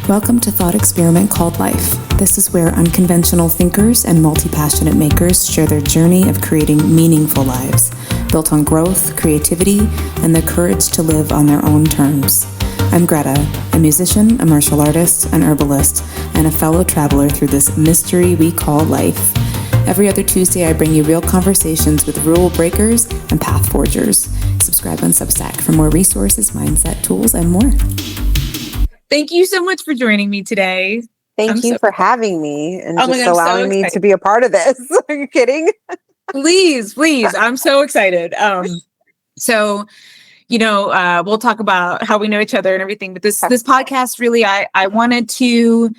Welcome to Thought Experiment Called Life. This is where unconventional thinkers and multi-passionate makers share their journey of creating meaningful lives, built on growth, creativity, and the courage to live on their own terms. I'm Greta, a musician, a martial artist, an herbalist, and a fellow traveler through this mystery we call life. Every other Tuesday, I bring you real conversations with rule breakers and path forgers. Subscribe on Substack for more resources, mindset, tools, and more. Thank you so much for joining me today. Thank you for having me and just God, allowing me to be a part of this. Are you kidding? Please. I'm so excited. We'll talk about how we know each other and everything. But this podcast, really, I wanted to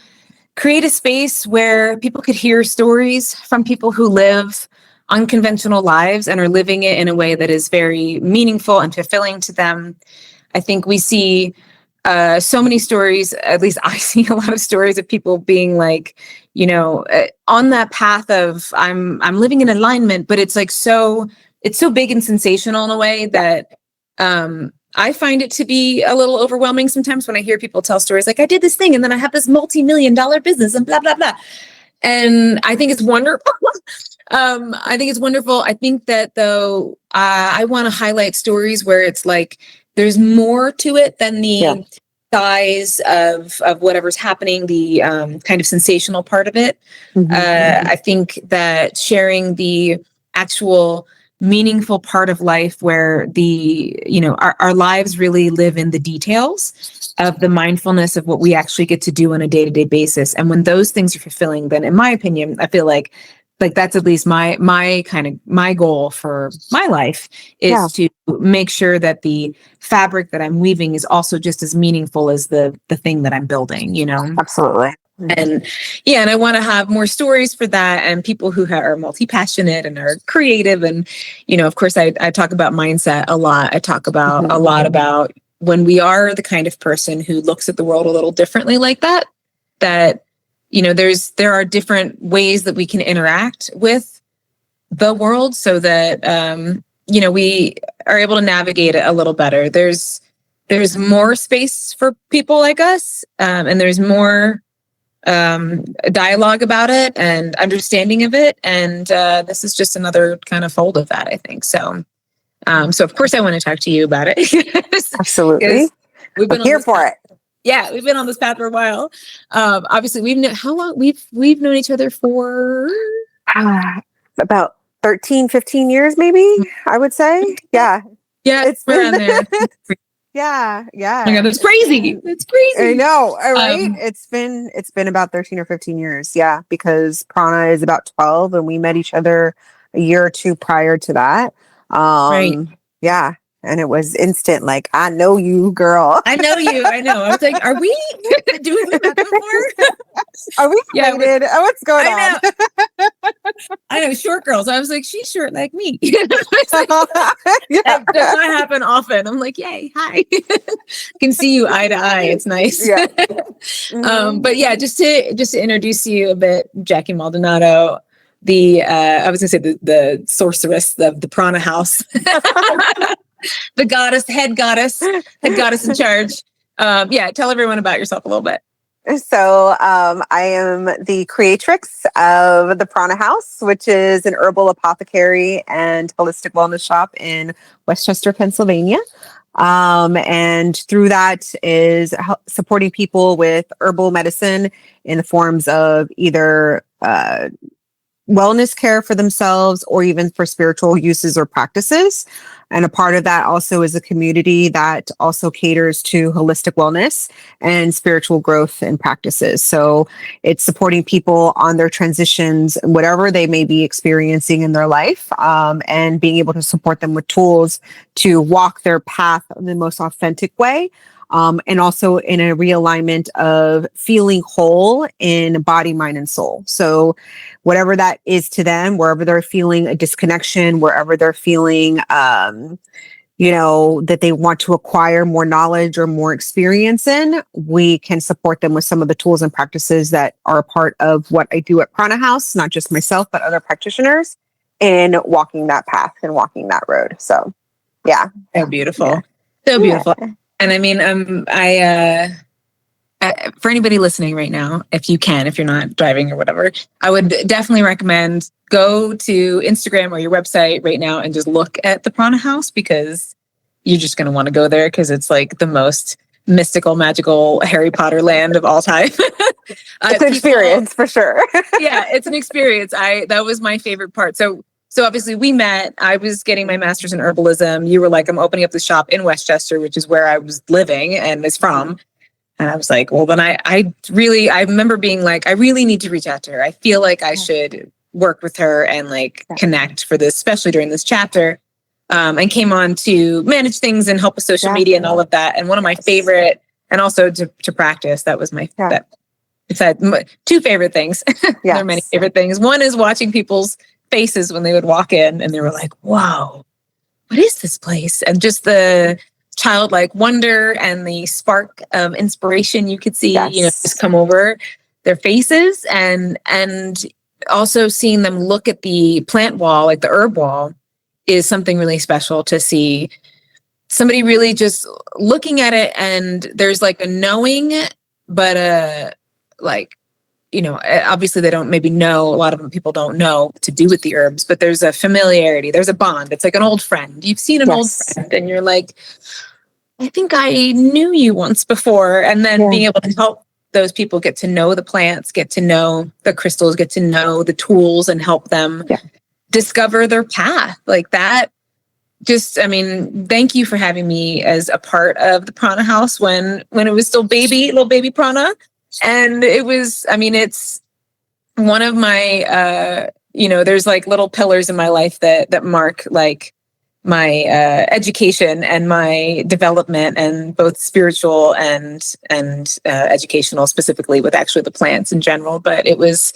create a space where people could hear stories from people who live unconventional lives and are living it in a way that is very meaningful and fulfilling to them. I think we see so many stories, at least I see a lot of stories of people being like, on that path of I'm living in alignment, but it's like it's so big and sensational in a way that I find it to be a little overwhelming sometimes when I hear people tell stories like I did this thing and then I have this multi-million-dollar business and blah, blah, blah. And I think it's wonderful. I think that though, I want to highlight stories where it's like, there's more to it than the size of whatever's happening, the kind of sensational part of it. I think that sharing the actual meaningful part of life where our lives really live in the details of the mindfulness of what we actually get to do on a day-to-day basis. And when those things are fulfilling, then in my opinion, I feel like that's at least my goal for my life is to make sure that the fabric that I'm weaving is also just as meaningful as the thing that I'm building, Absolutely. And I want to have more stories for that and people who are multi-passionate and are creative. And, of course, I talk about mindset a lot. I talk about a lot about when we are the kind of person who looks at the world a little differently like that, there are different ways that we can interact with the world so that, we are able to navigate it a little better. There's more space for people like us, and there's more dialogue about it and understanding of it. And this is just another kind of fold of that, I think. So of course I want to talk to you about it. Absolutely. I'm here for it. Yeah, we've been on this path for a while. Obviously, how long we've known each other for? About 13, 15 years, maybe, I would say. Yeah. Yeah, it's around there. Yeah. Oh my God, that's crazy. That's crazy. I know, right? It's been about 13 or 15 years. Yeah, because Prana is about 12 and we met each other a year or two prior to that. Right. Yeah. And it was instant, like, I know you, girl. I know you. I know. I was like, are we doing that before? Are we related? What's going on? I know, short girls. I was like, she's short like me. That does not happen often. I'm like, yay, hi. Can see you eye to eye. It's nice. Yeah. But yeah, just to introduce you a bit, Jacque and Maldonado, I was gonna say the sorceress of the Prana House. the head goddess in charge. Tell everyone about yourself a little bit. So I am the creatrix of the Prana House, which is an herbal apothecary and holistic wellness shop in Westchester, Pennsylvania. And through that is supporting people with herbal medicine in the forms of either wellness care for themselves or even for spiritual uses or practices. And a part of that also is a community that also caters to holistic wellness and spiritual growth and practices. So it's supporting people on their transitions, whatever they may be experiencing in their life, and being able to support them with tools to walk their path in the most authentic way. And also in a realignment of feeling whole in body, mind, and soul. So whatever that is to them, wherever they're feeling a disconnection, wherever they're feeling, that they want to acquire more knowledge or more experience in, we can support them with some of the tools and practices that are a part of what I do at Prana House, not just myself, but other practitioners in walking that path and walking that road. So, yeah. So beautiful. So beautiful. And I mean, for anybody listening right now, if you're not driving or whatever, I would definitely recommend go to Instagram or your website right now and just look at the Prana House, because you're just going to want to go there, because it's like the most mystical, magical Harry Potter land of all time. It's an experience for sure. Yeah, it's an experience. That was my favorite part. So obviously we met. I was getting my master's in herbalism. You were like, I'm opening up the shop in Westchester, which is where I was living and is from. And I was like, well, then I remember being like, I really need to reach out to her. I feel like I should work with her and like connect for this, especially during this chapter. And came on to manage things and help with social media and all of that. And one of my favorite, and also to practice, that was my, besides two favorite things. There are many favorite things. One is watching people's faces when they would walk in and they were like, wow, what is this place? And just the childlike wonder and the spark of inspiration you could see, just come over their faces, and also seeing them look at the plant wall, like the herb wall, is something really special to see somebody really just looking at it. And there's like a knowing, but obviously they don't maybe know, a lot of people don't know what to do with the herbs, but there's a familiarity, there's a bond. It's like an old friend. You've seen an old friend and you're like, I think I knew you once before. And then being able to help those people get to know the plants, get to know the crystals, get to know the tools, and help them discover their path like that. Just, thank you for having me as a part of the Prana House when it was still little baby Prana. And it was, it's one of my, there's like little pillars in my life that mark like my education and my development, and both spiritual and educational, specifically with actually the plants in general. But it's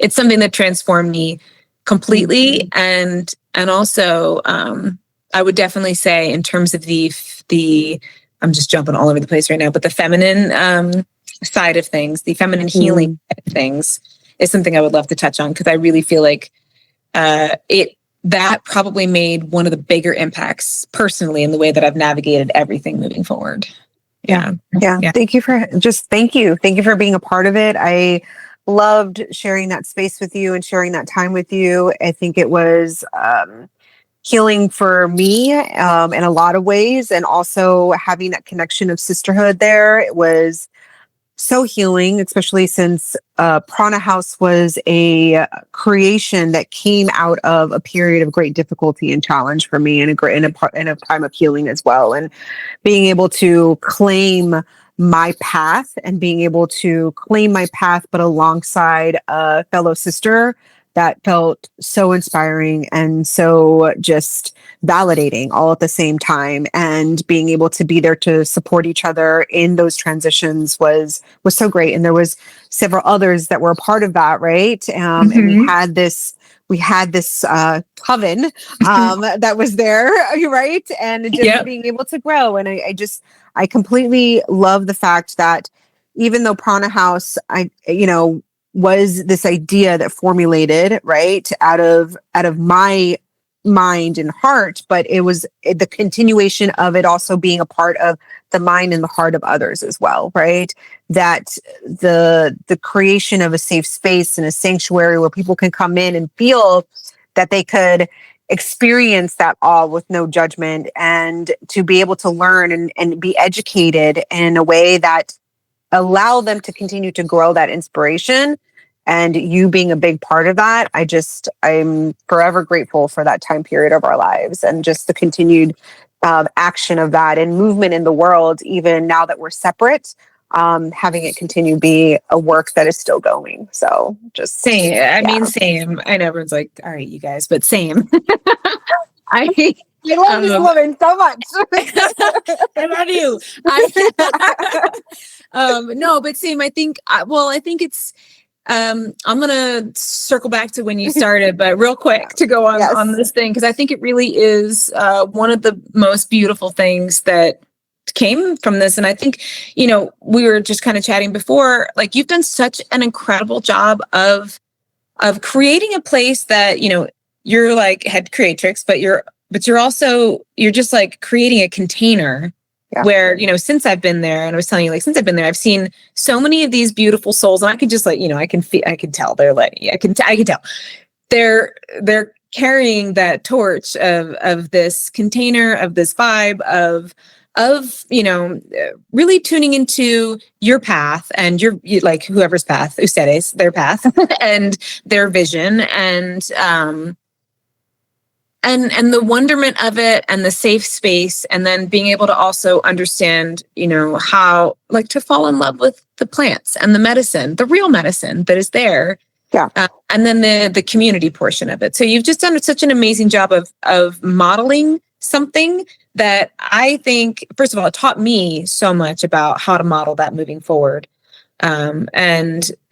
something that transformed me completely. And also, I would definitely say in terms of the I'm just jumping all over the place right now, but the feminine side of things, the feminine healing side of things, is something I would love to touch on, because I really feel like that probably made one of the bigger impacts personally in the way that I've navigated everything moving forward. Yeah. Thank you for being a part of it. I loved sharing that space with you and sharing that time with you. I think it was healing for me in a lot of ways, and also having that connection of sisterhood there. It was so healing, especially since Prana House was a creation that came out of a period of great difficulty and challenge for me, and in a time of healing as well. And being able to claim my path, but alongside a fellow sister, that felt so inspiring and so just validating all at the same time. And being able to be there to support each other in those transitions was so great. And there was several others that were a part of that, right? And we had this coven that was there, right? And just being able to grow. And I completely love the fact that even though Prana House, was this idea that formulated right out of my mind and heart, but it was the continuation of it also being a part of the mind and the heart of others as well, right? That the creation of a safe space and a sanctuary where people can come in and feel that they could experience that awe with no judgment, and to be able to learn and be educated in a way that allow them to continue to grow that inspiration, and you being a big part of that. I'm forever grateful for that time period of our lives, and just the continued action of that and movement in the world, even now that we're separate, having it continue to be a work that is still going. So just same. Same. I know everyone's like, all right, you guys, but same. I love this woman so much. I love you. No, but same. I think it's, I'm going to circle back to when you started, but real quick to go on this thing, because I think it really is one of the most beautiful things that came from this. And I think, we were just kind of chatting before, like, you've done such an incredible job of creating a place that, you're like head creatrix, but you're just like creating a container where, since I've been there, and I was telling you, like, since I've been there, I've seen so many of these beautiful souls, and I could just, like, I can tell they're like, I can tell they're carrying that torch of this container, of this vibe of really tuning into your path and like whoever's path, ustedes, their path and their vision, and the wonderment of it, and the safe space, and then being able to also understand, how, like, to fall in love with the plants and the medicine, the real medicine that is there. Yeah. And then the community portion of it. So you've just done such an amazing job of modeling something that I think, first of all, it taught me so much about how to model that moving forward. And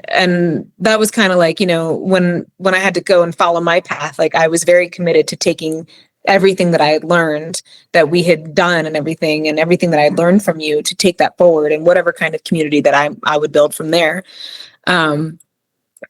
that was kind of like, when I had to go and follow my path, like, I was very committed to taking everything that I had learned, that we had done, and everything that I had learned from you, to take that forward in whatever kind of community that I would build from there.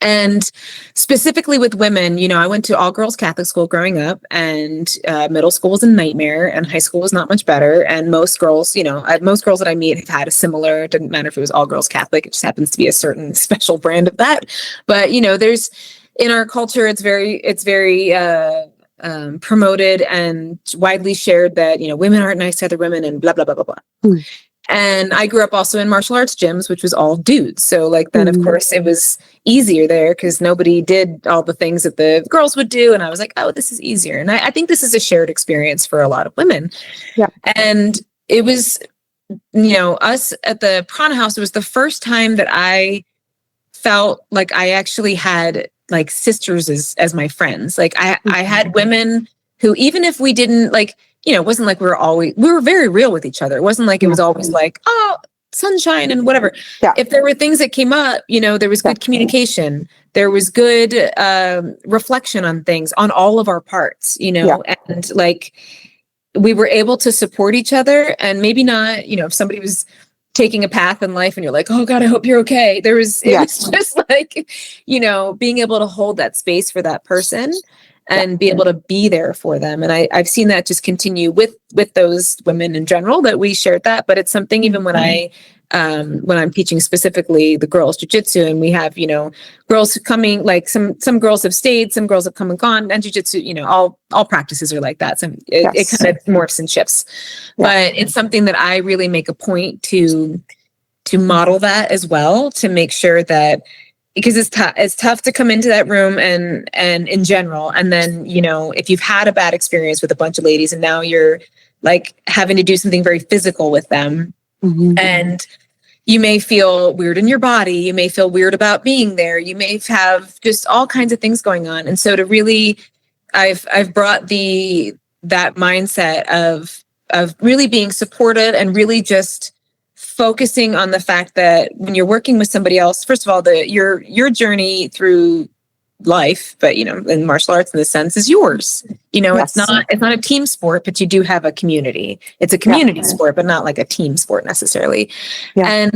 And specifically with women, I went to all girls Catholic school growing up, and middle school was a nightmare, and high school was not much better. And most girls, most girls that I meet have had a similar, it didn't matter if it was all girls Catholic, it just happens to be a certain special brand of that. But, there's, in our culture, it's very promoted and widely shared that, women aren't nice to other women and blah, blah, blah, blah, blah. Mm. And I grew up also in martial arts gyms, which was all dudes. So, like, then, of course, it was easier there because nobody did all the things that the girls would do. And I was like, oh, this is easier. And I think this is a shared experience for a lot of women. Yeah. And it was, us at the Prana House, it was the first time that I felt like I actually had, like, sisters as my friends. Like, I had women who, even if we didn't, like, it wasn't like we were very real with each other. It wasn't like it was always like, oh, sunshine and whatever. Yeah. If there were things that came up, there was good communication. There was good reflection on things on all of our parts, and, like, we were able to support each other. And maybe not, if somebody was taking a path in life and you're like, oh God, I hope you're okay. It was just like, being able to hold that space for that person and be able to be there for them. And I've seen that just continue with those women in general, that we shared that. But it's something, even when when I'm teaching specifically the girls jiu-jitsu, and we have, girls coming, like, some girls have stayed, some girls have come and gone, and jiu-jitsu, all practices are like that. So it kind of morphs and shifts, but it's something that I really make a point to model that as well, to make sure that, because it's tough to come into that room and in general. And then, if you've had a bad experience with a bunch of ladies and now you're, like, having to do something very physical with them, and you may feel weird in your body, you may feel weird about being there, you may have just all kinds of things going on. And so to really, I've brought that mindset of really being supportive, and really just focusing on the fact that when you're working with somebody else, first of all, your journey through life, but in martial arts, in the sense, is yours. It's not a team sport, but you do have a community. It's a community sport, but not like a team sport necessarily. Yeah.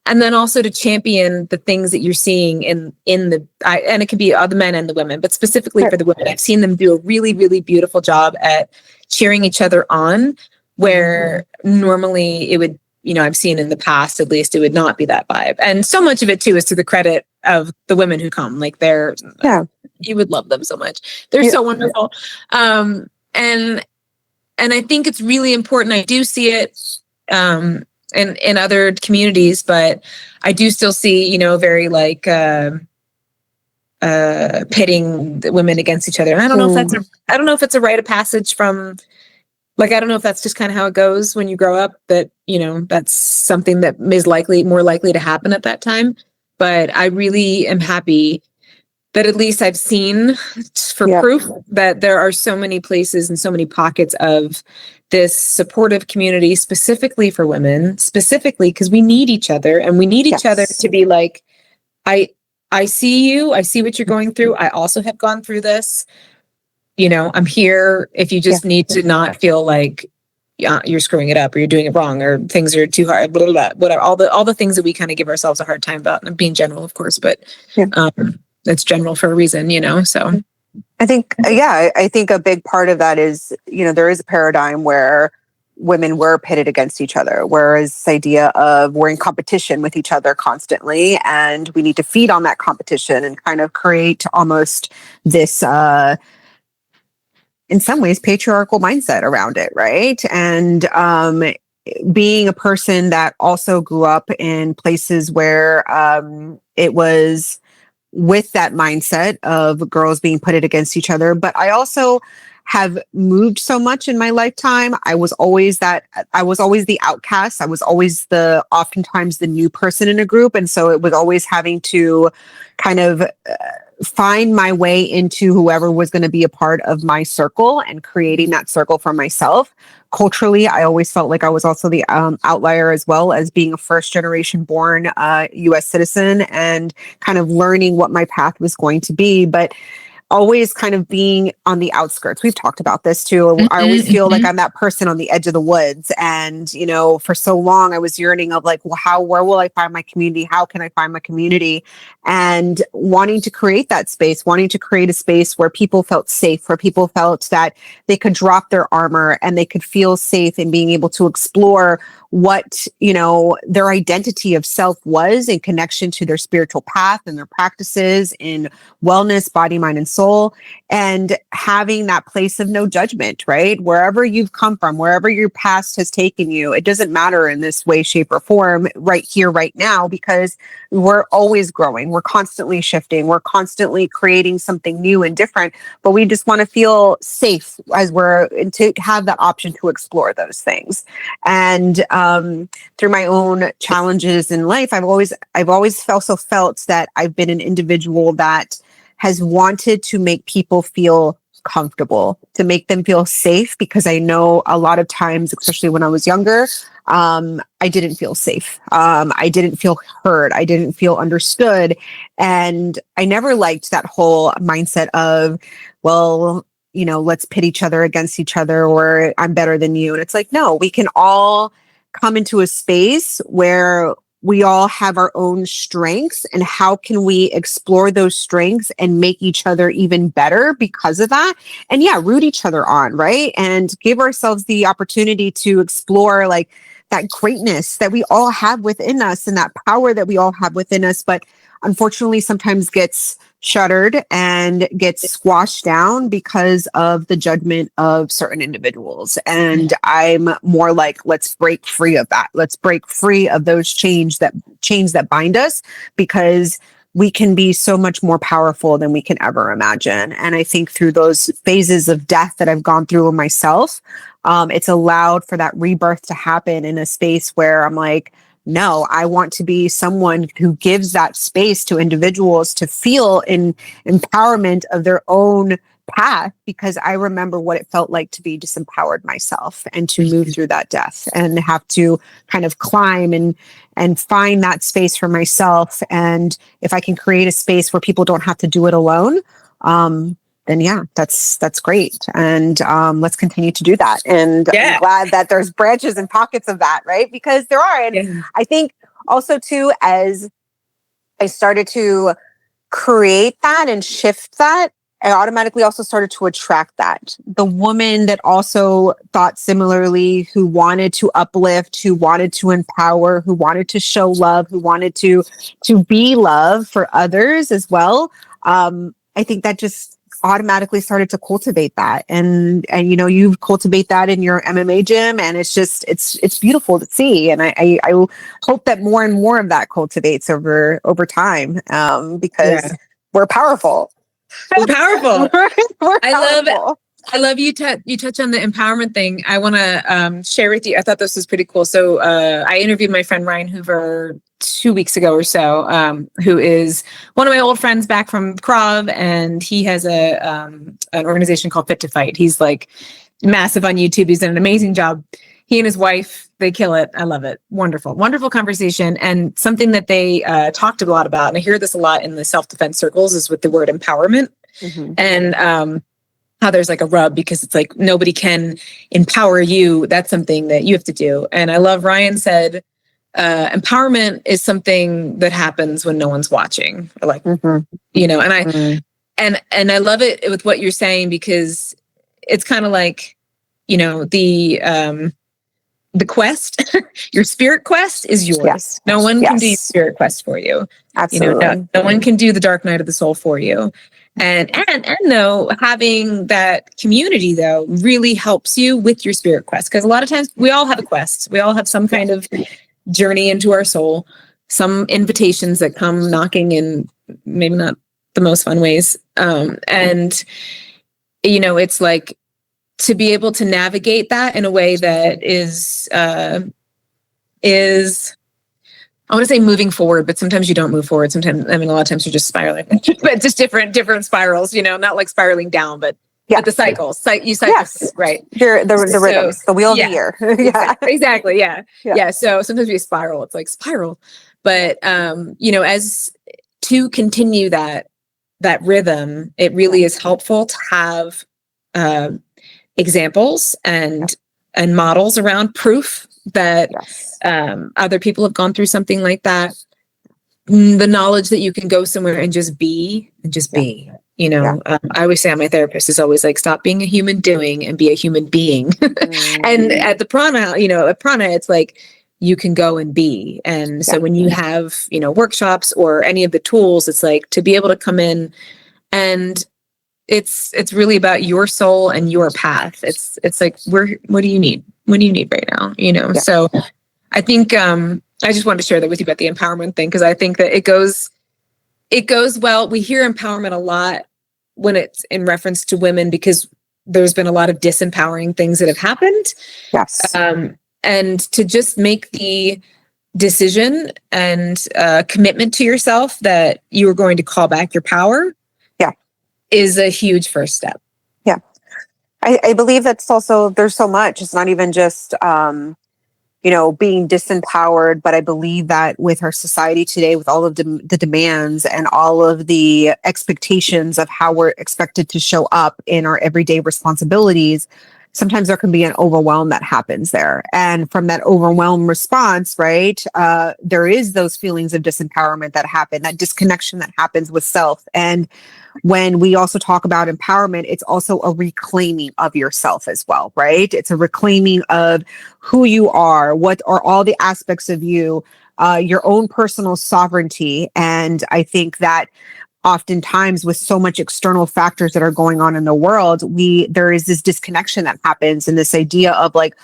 And then also to champion the things that you're seeing and it can be the men and the women, but specifically for the women, I've seen them do a really, really beautiful job at cheering each other on, where normally it would, I've seen in the past, at least, it would not be that vibe. And so much of it too is to the credit of the women who come. Like, you would love them so much. They're so wonderful. And I think it's really important. I do see it in other communities, but I do still see, very, like, pitting the women against each other. And I don't know if it's a rite of passage from, like, I don't know if that's just kind of how it goes when you grow up, that, that's something that is more likely to happen at that time. But I really am happy that at least I've seen for proof that there are so many places and so many pockets of this supportive community, specifically for women, because we need each other, and we need each other to be like, I see you, I see what you're going through. I also have gone through this. I'm here if you just need to not feel like you're screwing it up, or you're doing it wrong, or things are too hard, blah, blah, blah, whatever. All the things that we kind of give ourselves a hard time about, and being general, of course, but it's general for a reason, so. I think, I think a big part of that is, there is a paradigm where women were pitted against each other, whereas this idea of we're in competition with each other constantly, and we need to feed on that competition and kind of create almost this, in some ways, patriarchal mindset around it, right? And being a person that also grew up in places where it was with that mindset of girls being pitted against each other. But I also have moved so much in my lifetime. I was always the outcast. I was always oftentimes the new person in a group. And so it was always having to kind of find my way into whoever was going to be a part of my circle and creating that circle for myself. Culturally, I always felt like I was also the outlier, as well as being a first generation born US citizen and kind of learning what my path was going to be. But always kind of being on the outskirts. We've talked about this too. I always feel like I'm that person on the edge of the woods. And, for so long I was yearning of like, well, where will I find my community? How can I find my community? And wanting to create that space, wanting to create a space where people felt safe, where people felt that they could drop their armor and they could feel safe in being able to explore what, their identity of self was in connection to their spiritual path and their practices in wellness, body, mind, and soul, and having that place of no judgment, right? Wherever you've come from, wherever your past has taken you, it doesn't matter in this way, shape, or form right here, right now, because we're always growing. We're constantly shifting. We're constantly creating something new and different, but we just want to feel safe as to have that option to explore those things. And through my own challenges in life, I've always felt that I've been an individual that has wanted to make people feel comfortable, to make them feel safe, because I know a lot of times, especially when I was younger, I didn't feel safe. I didn't feel heard. I didn't feel understood. And I never liked that whole mindset of, well, let's pit each other against each other, or I'm better than you. And it's like, no, we can all come into a space where we all have our own strengths, and how can we explore those strengths and make each other even better because of that? And root each other on, right? And give ourselves the opportunity to explore like that greatness that we all have within us and that power that we all have within us, but unfortunately sometimes gets shuttered and gets squashed down because of the judgment of certain individuals. And I'm more like, let's break free of that. Let's break free of those chains that bind us, because we can be so much more powerful than we can ever imagine. And I think through those phases of death that I've gone through myself, it's allowed for that rebirth to happen in a space where I'm like, no, I want to be someone who gives that space to individuals to feel in empowerment of their own path, because I remember what it felt like to be disempowered myself and to move through that death and have to kind of climb and find that space for myself. And if I can create a space where people don't have to do it alone, then that's great. And let's continue to do that. And I'm glad that there's branches and pockets of that, right? Because there are. And I think also too, as I started to create that and shift that, I automatically also started to attract that. The woman that also thought similarly, who wanted to uplift, who wanted to empower, who wanted to show love, who wanted to be love for others as well. I think that just automatically started to cultivate that. And you cultivate that in your MMA gym, and it's beautiful to see. And I hope that more and more of that cultivates over time, because we're powerful. We're powerful. We're powerful. I love you touch on the empowerment thing. I want to share with you. I thought this was pretty cool. So I interviewed my friend Ryan Hoover 2 weeks ago or so, who is one of my old friends back from Krav, and he has an organization called Fit to Fight. He's like massive on YouTube. He's done an amazing job. He and his wife, they kill it. I love it. Wonderful, wonderful conversation. And something that they talked a lot about, and I hear this a lot in the self-defense circles, is with the word empowerment. Mm-hmm. And how there's like a rub, because it's like nobody can empower you. That's something that you have to do. And I love Ryan said, empowerment is something that happens when no one's watching. Or like, and and I love it with what you're saying, because it's kind of like, the the quest, your spirit quest is yours. Yes. No one can do your Yes. spirit quest for you. Absolutely. No one can do the dark night of the soul for you. And though having that community though really helps you with your spirit quest. Because a lot of times we all have a quest. We all have some kind of journey into our soul, some invitations that come knocking in maybe not the most fun ways. And it's like to be able to navigate that in a way that is I want to say moving forward, but sometimes you don't move forward. Sometimes, a lot of times you're just spiraling, but just different spirals, not like spiraling down, but the cycles, you cycle, yes. right? The rhythms, the wheel of the year. Exactly. Yeah. So sometimes we spiral, it's like spiral, but, as to continue that rhythm, it really is helpful to have, examples and models around proof that other people have gone through something like that. The knowledge that you can go somewhere and just be. I always say, my therapist is always like, stop being a human doing and be a human being. And at the Prana, at Prana, it's like you can go and be. And so when you have, workshops or any of the tools, it's like to be able to come in and it's really about your soul and your path. It's like, what do you need? What do you need right now? So I think, I just wanted to share that with you about the empowerment thing. Cause I think that it goes well. We hear empowerment a lot when it's in reference to women, because there's been a lot of disempowering things that have happened. Yes. And to just make the decision and commitment to yourself that you are going to call back your power is a huge first step. Yeah. I believe that's also, there's so much, it's not even just, being disempowered, but I believe that with our society today, with all of the demands and all of the expectations of how we're expected to show up in our everyday responsibilities, sometimes there can be an overwhelm that happens there. And from that overwhelm response, right, there is those feelings of disempowerment that happen, that disconnection that happens with self. And when we also talk about empowerment, it's also a reclaiming of yourself as well, right? It's a reclaiming of who you are, what are all the aspects of you, your own personal sovereignty. And I think that oftentimes with so much external factors that are going on in the world, there is this disconnection that happens, and this idea of like,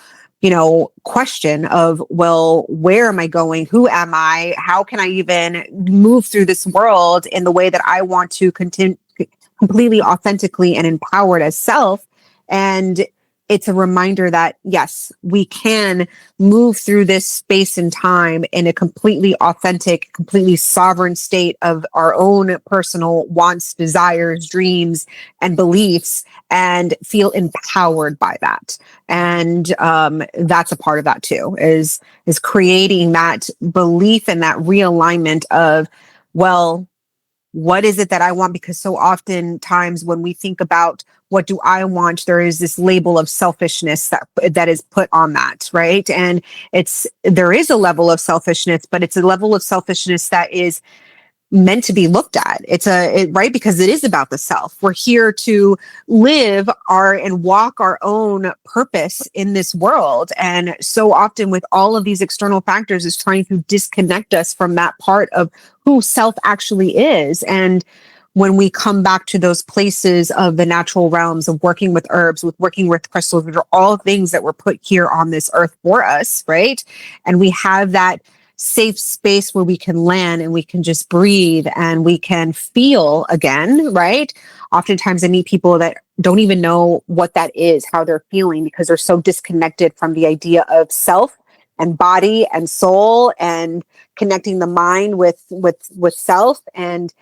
question of, well, where am I going? Who am I? How can I even move through this world in the way that I want to continue completely authentically and empowered as self? And it's a reminder that, yes, we can move through this space and time in a completely authentic, completely sovereign state of our own personal wants, desires, dreams, and beliefs, and feel empowered by that. And that's a part of that too, is creating that belief and that realignment of, well, what is it that I want? Because so oftentimes when we think about what do I want, there is this label of selfishness that is put on that, right? And there is a level of selfishness, but it's a level of selfishness that is meant to be looked at. Right? Because it is about the self. We're here to live and walk our own purpose in this world. And so often with all of these external factors is trying to disconnect us from that part of who self actually is. And when we come back to those places of the natural realms of working with herbs, with working with crystals, which are all things that were put here on this earth for us, right? And we have that safe space where we can land and we can just breathe and we can feel again, right? Oftentimes I meet people that don't even know what that is, how they're feeling, because they're so disconnected from the idea of self and body and soul and connecting the mind with self. And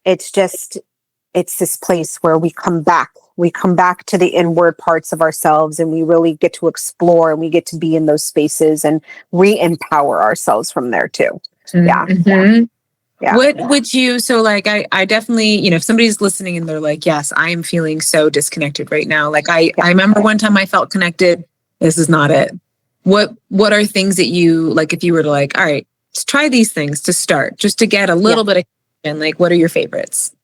it's this place where we come back to the inward parts of ourselves, and we really get to explore, and we get to be in those spaces and re-empower ourselves from there too. Yeah. What would you, so like, I definitely, if somebody's listening and they're like, yes, I am feeling so disconnected right now. Like I remember one time I felt connected. This is not it. What are things that you, like, if you were to like, all right, let's try these things to start, just to get a little bit of, and like, what are your favorites?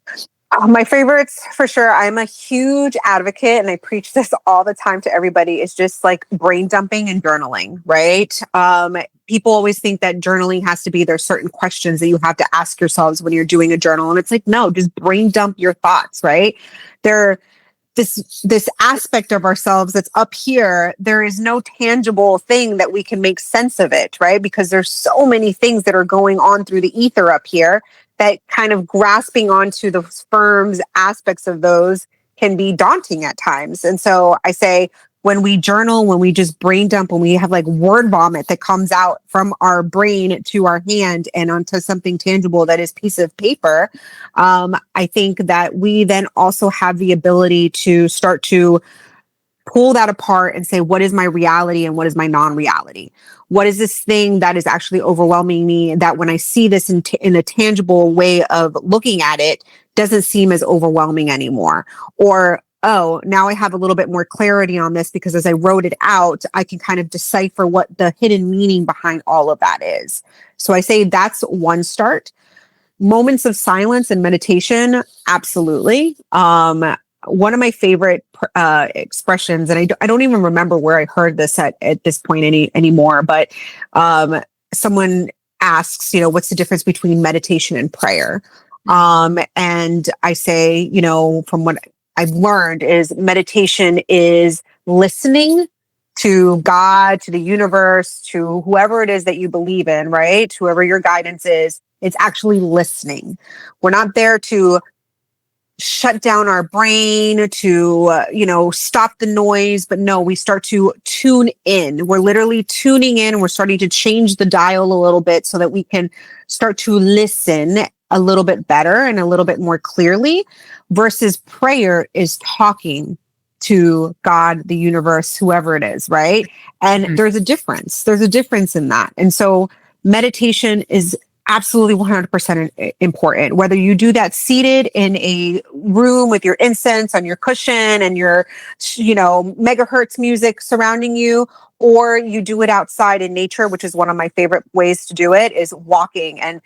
My favorites for sure. I'm a huge advocate and I preach this all the time to everybody. It's just like brain dumping and journaling, right? People always think that journaling has to be, there's certain questions that you have to ask yourselves when you're doing a journal. And it's like, no, just brain dump your thoughts, right? This aspect of ourselves that's up here, there is no tangible thing that we can make sense of it, right? Because there's so many things that are going on through the ether up here that kind of grasping onto the firm's aspects of those can be daunting at times. And so I say, when we journal, when we just brain dump, when we have like word vomit that comes out from our brain to our hand and onto something tangible that is piece of paper, I think that we then also have the ability to start to pull that apart and say, what is my reality and what is my non-reality? What is this thing that is actually overwhelming me that when I see this in a tangible way of looking at it, doesn't seem as overwhelming anymore? Or, oh, now I have a little bit more clarity on this because as I wrote it out, I can kind of decipher what the hidden meaning behind all of that is. So I say that's one start. Moments of silence and meditation, absolutely. One of my favorite expressions, and I don't even remember where I heard this at this point anymore, but someone asks, what's the difference between meditation and prayer? And I say, from what I've learned is meditation is listening to God, to the universe, to whoever it is that you believe in, right? Whoever your guidance is, it's actually listening. We're not there to shut down our brain, to, stop the noise, but no, we start to tune in. We're literally tuning in. We're starting to change the dial a little bit so that we can start to listen a little bit better and a little bit more clearly, versus prayer is talking to God, the universe, whoever it is, right? And there's a difference. There's a difference in that. And so meditation is absolutely 100% important. Whether you do that seated in a room with your incense on your cushion and your, megahertz music surrounding you, or you do it outside in nature, which is one of my favorite ways to do it, is walking and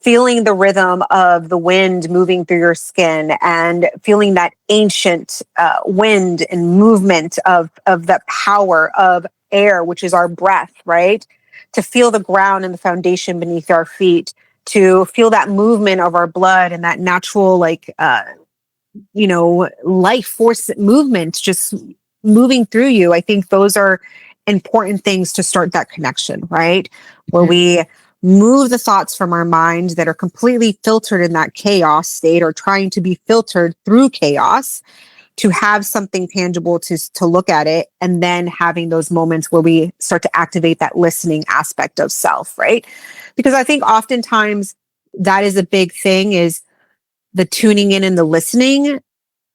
feeling the rhythm of the wind moving through your skin and feeling that ancient wind and movement of the power of air, which is our breath, right? To feel the ground and the foundation beneath our feet, to feel that movement of our blood and that natural, life force movement just moving through you. I think those are important things to start that connection, right? Where we move the thoughts from our mind that are completely filtered in that chaos state or trying to be filtered through chaos, to have something tangible to look at it, and then having those moments where we start to activate that listening aspect of self, right? Because I think oftentimes that is a big thing, is the tuning in and the listening.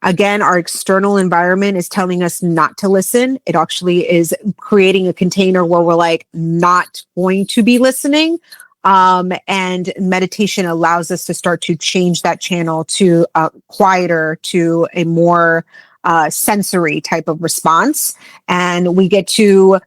Again, our external environment is telling us not to listen. It actually is creating a container where we're like not going to be listening. And meditation allows us to start to change that channel to quieter, to a more sensory type of response. And we get to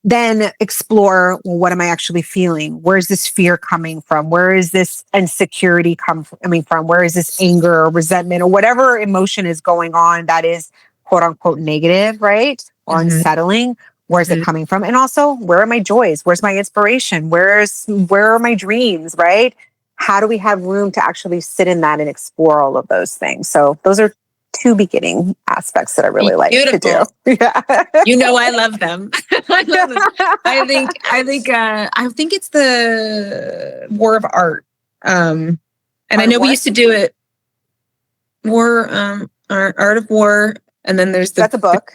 then explore, well, what am I actually feeling? Where is this fear coming from? Where is this insecurity coming from? Where is this anger or resentment or whatever emotion is going on that is quote unquote negative, right? Or unsettling? Where is it coming from? And also, where are my joys? Where's my inspiration? Where are my dreams, right? How do we have room to actually sit in that and explore all of those things? So those are two beginning aspects that I really like to do. Yeah. I love them. I love them. I think it's the War of Art. And I know we used to do it. Art of War. And then there's that's a book.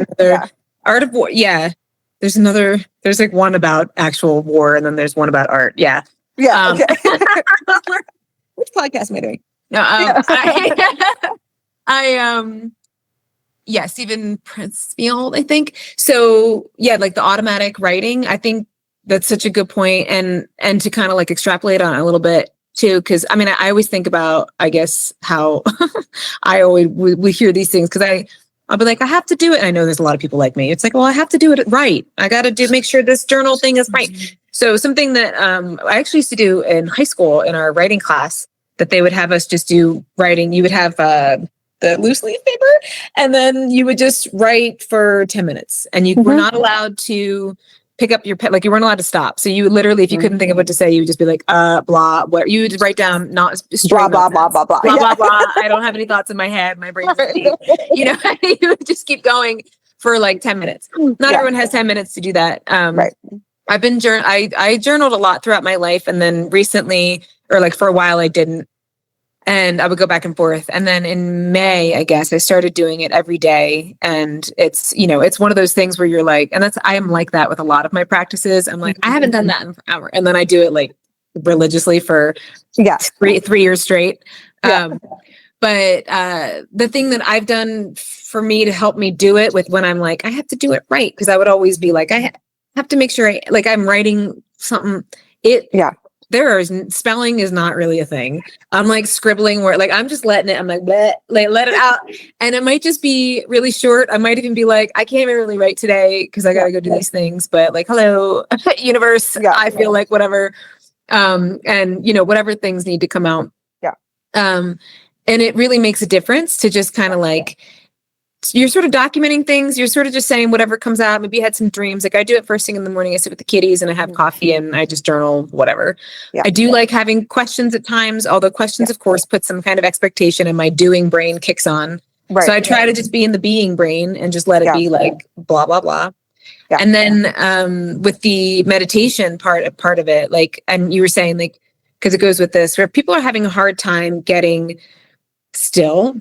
Art of War. Yeah. There's like one about actual war, and then there's one about art. Yeah. Yeah. Okay. Which podcast am I doing? No, Stephen Princefield, I think. So yeah, like the automatic writing, I think that's such a good point. And to kind of like extrapolate on it a little bit too, because I always think about, I guess, how we hear these things, because I'll be like, I have to do it. And I know there's a lot of people like me. It's like, well, I have to do it right. I got to make sure this journal thing is right. So something that I actually used to do in high school in our writing class that they would have us just do writing. You would have the loose leaf paper, and then you would just write for 10 minutes, and you were not allowed to pick up your pen. Like, you weren't allowed to stop. So you literally, if you couldn't think of what to say, you would just be like, blah, what you would write down, not blah, blah, blah, blah, blah, blah, blah, blah. I don't have any thoughts in my head. My brain's empty. You know, you would just keep going for like 10 minutes. Not everyone has 10 minutes to do that. Right. I've been I journaled a lot throughout my life, and then recently, or like for a while, I didn't, and I would go back and forth. And then in May, I guess I started doing it every day, and it's, you know, it's one of those things where you're like, and I am like that with a lot of my practices. I'm like, I haven't done that in forever, and then I do it like religiously for 3 years straight. But the thing that I've done for me to help me do it with when I'm like, I have to do it right, because I would always be like, I have to make sure I'm writing something. Spelling is not really a thing. I'm like scribbling where like I'm just letting it. I'm like, let it out, and it might just be really short. I might even be like, I can't even really write today because I gotta go do these things. But like, hello, universe. I feel like whatever, and you know, whatever things need to come out. And it really makes a difference to just kind of like, you're sort of documenting things. You're sort of just saying whatever comes out. Maybe you had some dreams. Like, I do it first thing in the morning. I sit with the kitties and I have coffee and I just journal, whatever. I do like having questions at times, although questions, of course, put some kind of expectation, and my doing brain kicks on. So I try to just be in the being brain and just let it be like blah, blah, blah. And then with the meditation part of it, like, and you were saying, like, because it goes with this, where people are having a hard time getting still.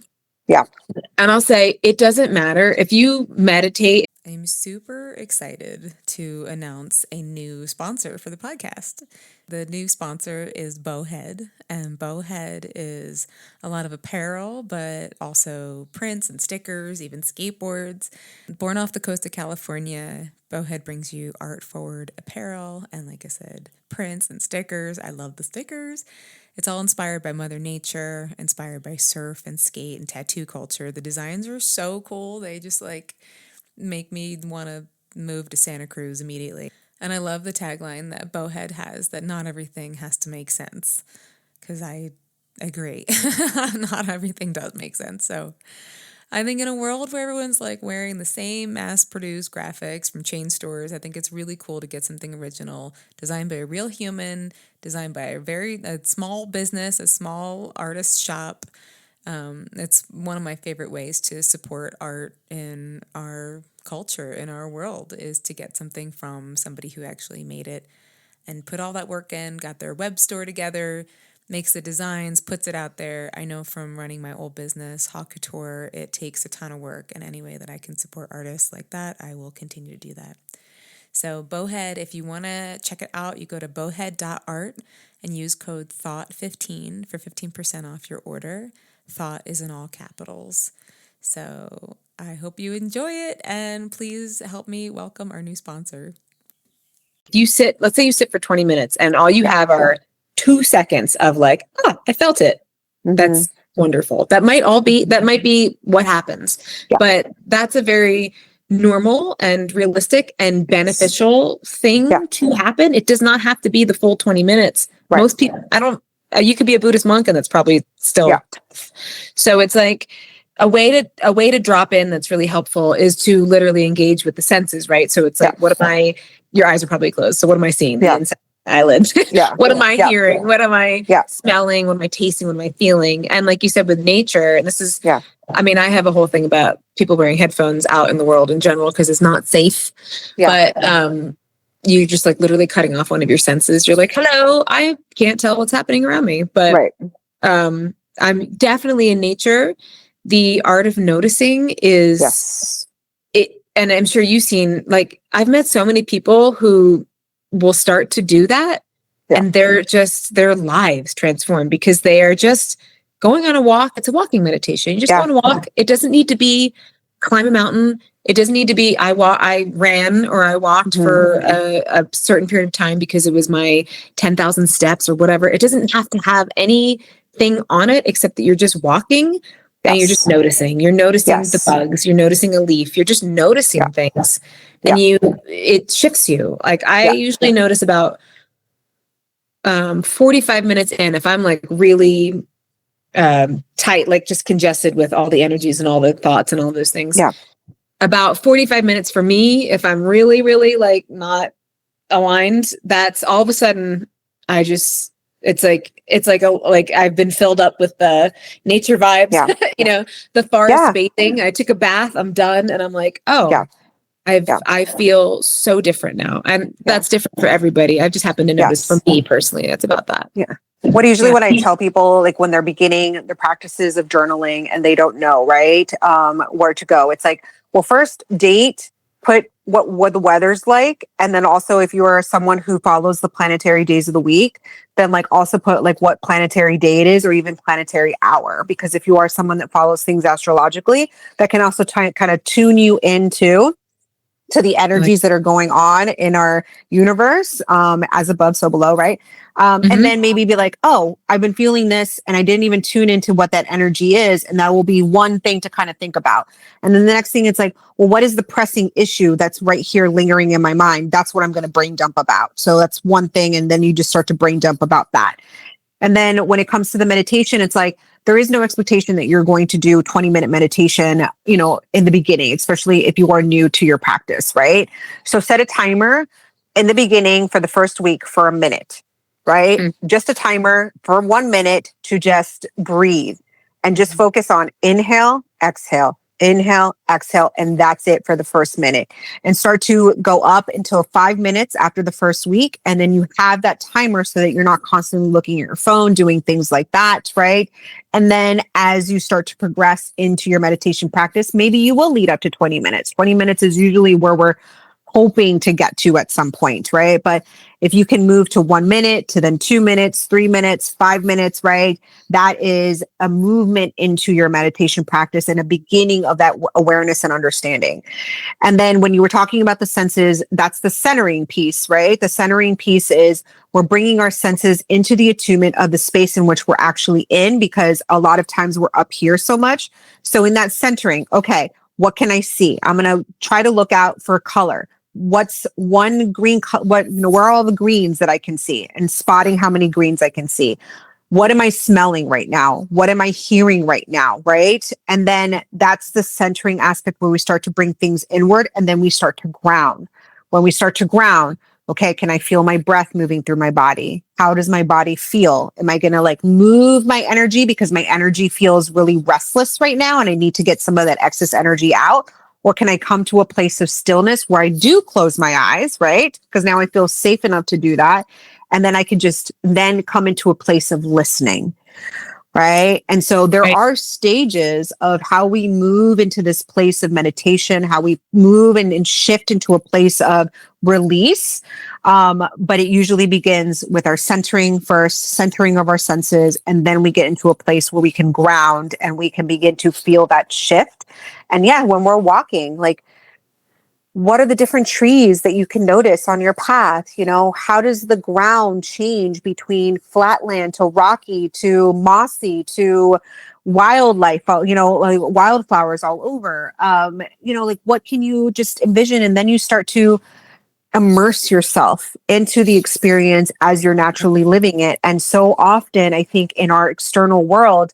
And I'll say, it doesn't matter if you meditate. I'm super excited to announce a new sponsor for the podcast. The new sponsor is Bowhead, and Bowhead is a lot of apparel, but also prints and stickers, even skateboards. Born off the coast of California, Bowhead brings you art-forward apparel and, like I said, prints and stickers. I love the stickers. It's all inspired by Mother Nature, inspired by surf and skate and tattoo culture. The designs are so cool. They just like make me want to move to Santa Cruz immediately. And I love the tagline that Bowhead has, that not everything has to make sense, because I agree. Not everything does make sense. So I think in a world where everyone's like wearing the same mass-produced graphics from chain stores, I think it's really cool to get something original, designed by a real human, designed by a small business, a small artist shop. It's one of my favorite ways to support art in our culture, in our world, is to get something from somebody who actually made it and put all that work in, got their web store together, makes the designs, puts it out there. I know from running my old business, Haute Couture, it takes a ton of work, and any way that I can support artists like that, I will continue to do that. So Bowhead, if you want to check it out, you go to bowhead.art and use code THOUGHT15 for 15% off your order. Thought is in all capitals. So I hope you enjoy it, and please help me welcome our new sponsor. Let's say you sit for 20 minutes and all you have are 2 seconds of like, I felt it. That's wonderful. That might be what happens, but that's a very normal and realistic and beneficial thing to happen. It does not have to be the full 20 minutes. Most people, you could be a Buddhist monk and that's probably still tough. So it's like a way to drop in that's really helpful is to literally engage with the senses, right? So it's like, your eyes are probably closed. So what am I seeing? The inside eyelid. What am I hearing? What am I smelling? What am I tasting? What am I feeling? And like you said, with nature, and this is, I mean, I have a whole thing about people wearing headphones out in the world in general, because it's not safe. But you just like literally cutting off one of your senses. You're like, hello, I can't tell what's happening around me. But I'm definitely in nature. The art of noticing is it. And I'm sure you've seen, like, I've met so many people who will start to do that and their lives transform because they are just going on a walk. It's a walking meditation. You just go on a walk. It doesn't need to be climb a mountain. It doesn't need to be I ran or I walked for a certain period of time because it was my 10,000 steps or whatever. It doesn't have to have anything on it except that you're just walking. And you're just noticing. You're noticing the bugs. You're noticing a leaf. You're just noticing things, and it shifts you. Like I usually notice about 45 minutes in, if I'm like really tight, like just congested with all the energies and all the thoughts and all those things. Yeah. About 45 minutes for me, if I'm really, really like not aligned, that's all of a sudden it's like I've been filled up with the nature vibes, the forest bathing. I took a bath, I'm done. And I'm like, I feel so different now. And that's different for everybody. I've just happened to notice for me personally, that's about that. Yeah. What I tell people, like when they're beginning the practices of journaling and they don't know, right, where to go, it's like, well, first date, put what the weather's like. And then also if you are someone who follows the planetary days of the week, then like also put like what planetary day it is or even planetary hour. Because if you are someone that follows things astrologically, that can also kind of tune you into the energies that are going on in our universe, as above, so below, right? And then maybe be like, oh, I've been feeling this and I didn't even tune into what that energy is. And that will be one thing to kind of think about. And then the next thing, it's like, well, what is the pressing issue that's right here lingering in my mind? That's what I'm going to brain dump about. So that's one thing. And then you just start to brain dump about that. And then when it comes to the meditation, it's like, there is no expectation that you're going to do 20-minute meditation, in the beginning, especially if you are new to your practice, right? So set a timer in the beginning for the first week for a minute, right? Just a timer for 1 minute to just breathe and just focus on inhale, exhale, and that's it for the first minute. And start to go up until 5 minutes after the first week. And then you have that timer so that you're not constantly looking at your phone, doing things like that, right? And then as you start to progress into your meditation practice, maybe you will lead up to 20 minutes. 20 minutes is usually where we're hoping to get to at some point, right? But if you can move to 1 minute to then 2 minutes, 3 minutes, 5 minutes, right? That is a movement into your meditation practice and a beginning of that awareness and understanding. And then when you were talking about the senses, that's the centering piece, right? The centering piece is we're bringing our senses into the attunement of the space in which we're actually in, because a lot of times we're up here so much. So in that centering, okay, what can I see? I'm going to try to look out for color. What's one green, where are all the greens that I can see, and spotting how many greens I can see. What am I smelling right now? What am I hearing right now? Right. And then that's the centering aspect where we start to bring things inward, and then we start to ground. When we start to ground, okay, can I feel my breath moving through my body? How does my body feel? Am I going to like move my energy because my energy feels really restless right now and I need to get some of that excess energy out? Or can I come to a place of stillness where I do close my eyes, right? Because now I feel safe enough to do that. And then I can just then come into a place of listening, right? And so there are stages of how we move into this place of meditation, how we move and shift into a place of release. But it usually begins with our centering first, centering of our senses. And then we get into a place where we can ground and we can begin to feel that shift. And when we're walking, like, what are the different trees that you can notice on your path? How does the ground change between flatland to rocky to mossy to wildlife, like wildflowers all over? Like, what can you just envision? And then you start to immerse yourself into the experience as you're naturally living it. And so often, I think in our external world,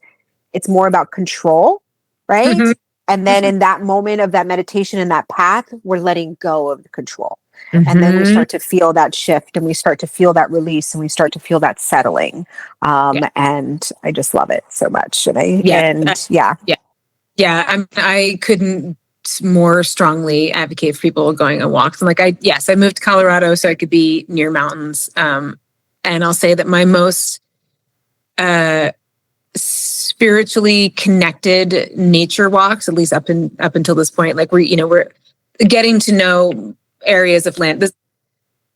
it's more about control, right? Mm-hmm. And then in that moment of that meditation and that path, we're letting go of the control. Mm-hmm. And then we start to feel that shift, and we start to feel that release, and we start to feel that settling. And I just love it so much. I couldn't more strongly advocate for people going on walks. I'm like, I moved to Colorado so I could be near mountains. And I'll say that my most spiritually connected nature walks, at least up until this point, like we're getting to know areas of land.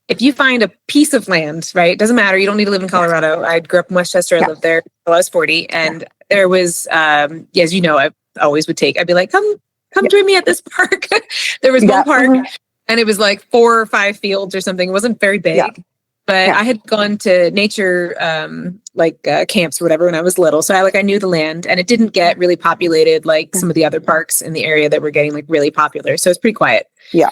If you find a piece of land, right, it doesn't matter. You don't need to live in Colorado. I grew up in Westchester. I lived there until I was 40. And there was, as you know, I always would I'd be like, come join me at this park. There was one park and it was like 4 or 5 fields or something. It wasn't very big, but I had gone to nature, camps or whatever when I was little. So I knew the land, and it didn't get really populated like some of the other parks in the area that were getting like really popular. So it's pretty quiet. Yeah.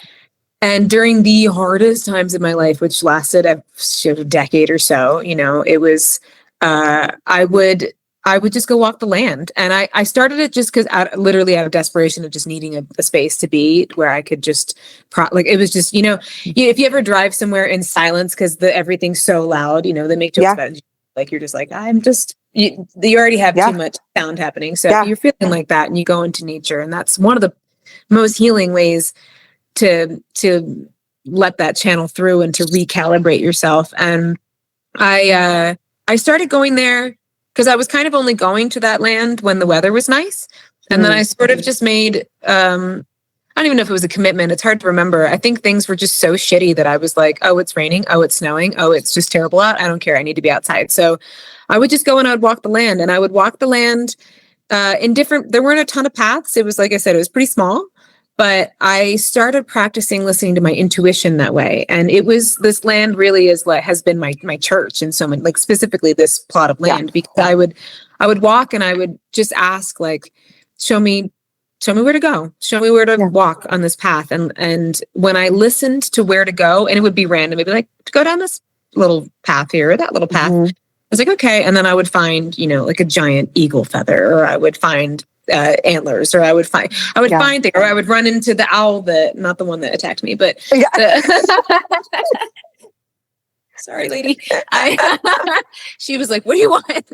And during the hardest times of my life, which lasted a decade or so, you know, it was, I would just go walk the land. And I started it just because literally out of desperation of just needing a space to be where I could just like, it was just, you know, if you ever drive somewhere in silence, because everything's so loud, you know, they make jokes about it. Like, you're just like, you already have too much sound happening. So if you're feeling like that and you go into nature, and that's one of the most healing ways to let that channel through and to recalibrate yourself. And I started going there because I was kind of only going to that land when the weather was nice. And then I sort of just made, I don't even know if it was a commitment. It's hard to remember. I think things were just so shitty that I was like, oh, it's raining. Oh, it's snowing. Oh, it's just terrible out. I don't care. I need to be outside. So I would just go and I would walk the land, and I would walk the land there weren't a ton of paths. It was, like I said, it was pretty small. But I started practicing listening to my intuition that way. And this land really has been my church in so many, like specifically this plot of land, because I would walk and I would just ask, like, show me where to go, show me where to walk on this path. And when I listened to where to go, and it would be random, it'd be like, to go down this little path here or that little path. I was like, okay. And then I would find, you know, like a giant eagle feather, or I would find antlers, or I would find things, or I would run into the owl not the one that attacked me, but sorry, lady. She was like, what do you want?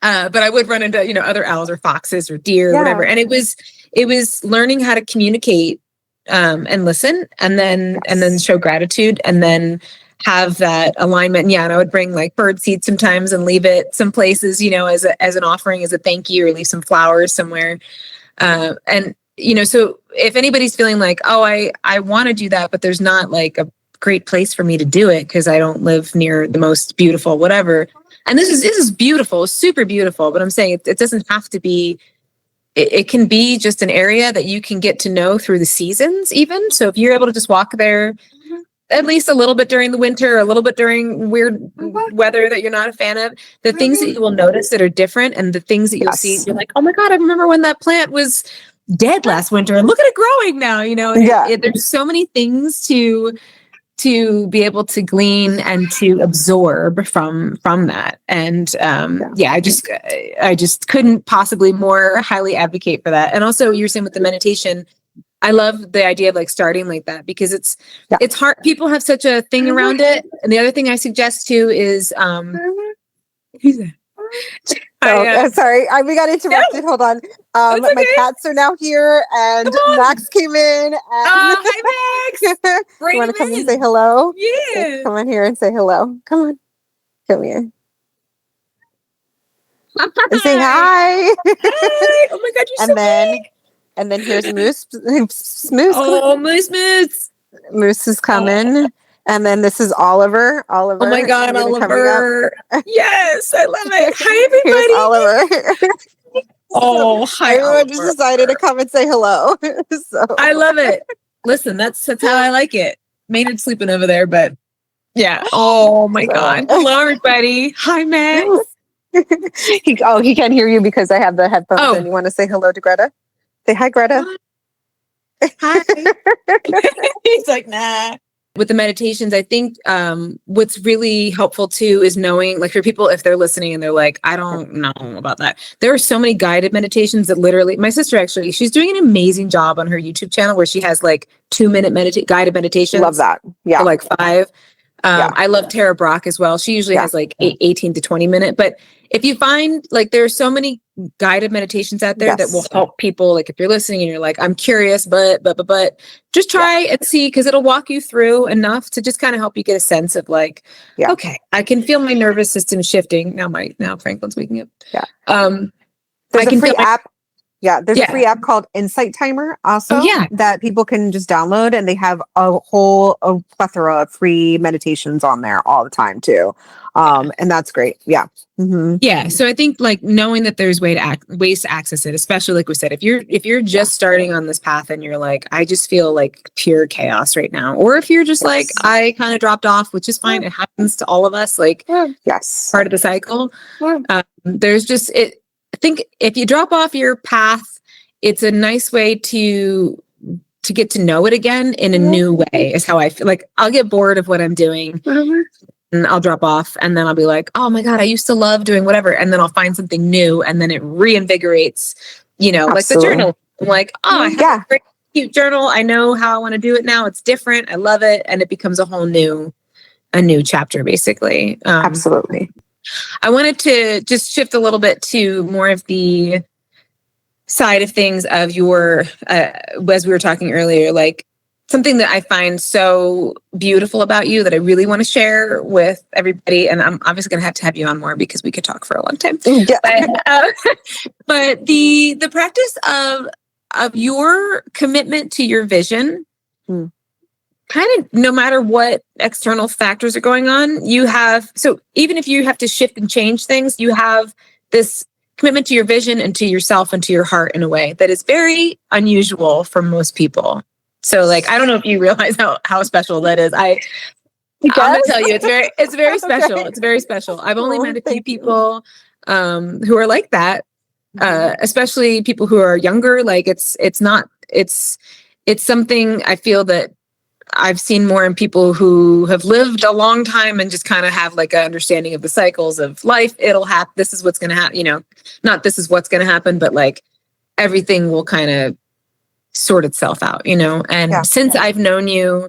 But I would run into, you know, other owls or foxes or deer or whatever. And it was learning how to communicate and listen, and then show gratitude, and then have that alignment. And I would bring like bird seed sometimes and leave it some places, you know, as an offering, as a thank you, or leave some flowers somewhere. And, you know, so if anybody's feeling like, oh, I want to do that, but there's not like a great place for me to do it because I don't live near the most beautiful, whatever. And this is beautiful, super beautiful. But I'm saying it doesn't have to be, it can be just an area that you can get to know through the seasons even. So if you're able to just walk there, at least a little bit during the winter, or a little bit during weird weather that you're not a fan of, the things that you will notice that are different, and the things that you'll see, you're like, oh my God, I remember when that plant was dead last winter, and look at it growing now, you know. There's so many things to be able to glean and to absorb from that. And I just couldn't possibly more highly advocate for that. And also, you're saying with the meditation, I love the idea of like starting like that, because it's hard. People have such a thing around it. And the other thing I suggest too is, who's that? Sorry, we got interrupted. No. Hold on. Okay. My cats are now here, and Max came in. And hi, Max. You want to come and say hello? Yeah. Come on here and say hello. Come on. Come here. And say hi. Hi. Oh my God, you're so big. And then here's Moose. Oh, Moose. Moose is coming. And then this is Oliver. Oh my God, Oliver. Yes, I love it. Hi, everybody. Here's Oliver. Oh, hi. Everyone just decided to come and say hello. So. I love it. Listen, that's how I like it. Maynard's sleeping over there, but yeah. Oh my God. Hello, everybody. Hi, Max. He can't hear you because I have the headphones. And you want to say hello to Greta? Say hi, Greta. Hi. He's like, nah. With the meditations, I think what's really helpful too is knowing, like, for people, if they're listening and they're like, I don't know about that. There are so many guided meditations that literally, my sister actually, she's doing an amazing job on her YouTube channel where she has like 2-minute guided meditations. Love that. Yeah. Or like 5. I love Tara Brach as well. She usually has like 18 to 20 minute. But if you find, like, there are so many guided meditations out there that will help people. Like, if you're listening and you're like, I'm curious, but just try and see, because it'll walk you through enough to just kind of help you get a sense of like, okay, I can feel my nervous system shifting. Now Franklin's waking up. Yeah. There's a free app. There's a free app called Insight Timer also that people can just download, and they have a plethora of free meditations on there all the time too. And that's great. Yeah. Mm-hmm. Yeah. So I think, like, knowing that there's ways to access it, especially like we said, if you're just starting on this path and you're like, I just feel like pure chaos right now, or if you're just like, I kind of dropped off, which is fine. It happens to all of us. Like, part of the cycle. There's just it. I think if you drop off your path, it's a nice way to to get to know it again in a new way is how I feel. Like I'll get bored of what I'm doing and I'll drop off, and then I'll be like, oh my God, I used to love doing whatever. And then I'll find something new, and then it reinvigorates, like the journal. I'm like, oh, I have a great cute journal. I know how I want to do it now. It's different. I love it. And it becomes a new chapter, basically. Absolutely. I wanted to just shift a little bit to more of the side of things of your, as we were talking earlier, like something that I find so beautiful about you that I really want to share with everybody. And I'm obviously going to have you on more because we could talk for a long time. Yeah. But the practice of your commitment to your vision, kind of no matter what external factors are going on, you have, so even if you have to shift and change things, you have this commitment to your vision and to yourself and to your heart in a way that is very unusual for most people. So like, I don't know if you realize how special that is. I'm going to tell you, it's very special. Okay. It's very special. I've only met a few people who are like that, especially people who are younger. Like it's something I feel that I've seen more in people who have lived a long time and just kind of have like an understanding of the cycles of life. It'll happen. This is what's going to happen, not this is what's going to happen, but like everything will kind of sort itself out, and since I've known you,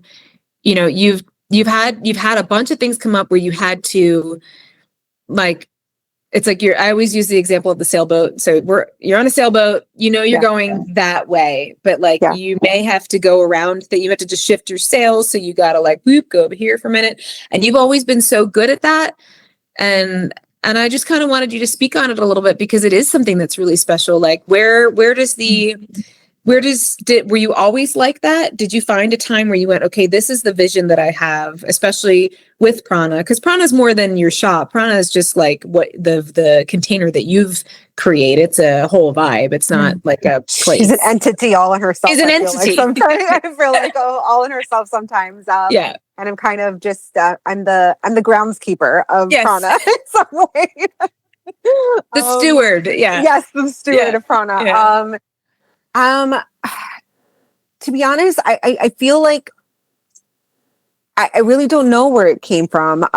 you've had a bunch of things come up where you had to like, it's like I always use the example of the sailboat. So you're on a sailboat, you're going that way, but like you may have to go around that. You have to just shift your sails. So you got to like, go over here for a minute. And you've always been so good at that. And I just kind of wanted you to speak on it a little bit because it is something that's really special. Like were you always like that? Did you find a time where you went, okay, this is the vision that I have, especially with Prana? Because Prana is more than your shop. Prana is just like what the container that you've created. It's a whole vibe. It's not like a place. She's an entity all in herself. She's an entity. Sometimes I feel like all in herself sometimes. And I'm kind of just I'm the groundskeeper of Prana in some way. The steward. Yeah. Yes, the steward of Prana. Yeah. To be honest, I feel like I really don't know where it came from.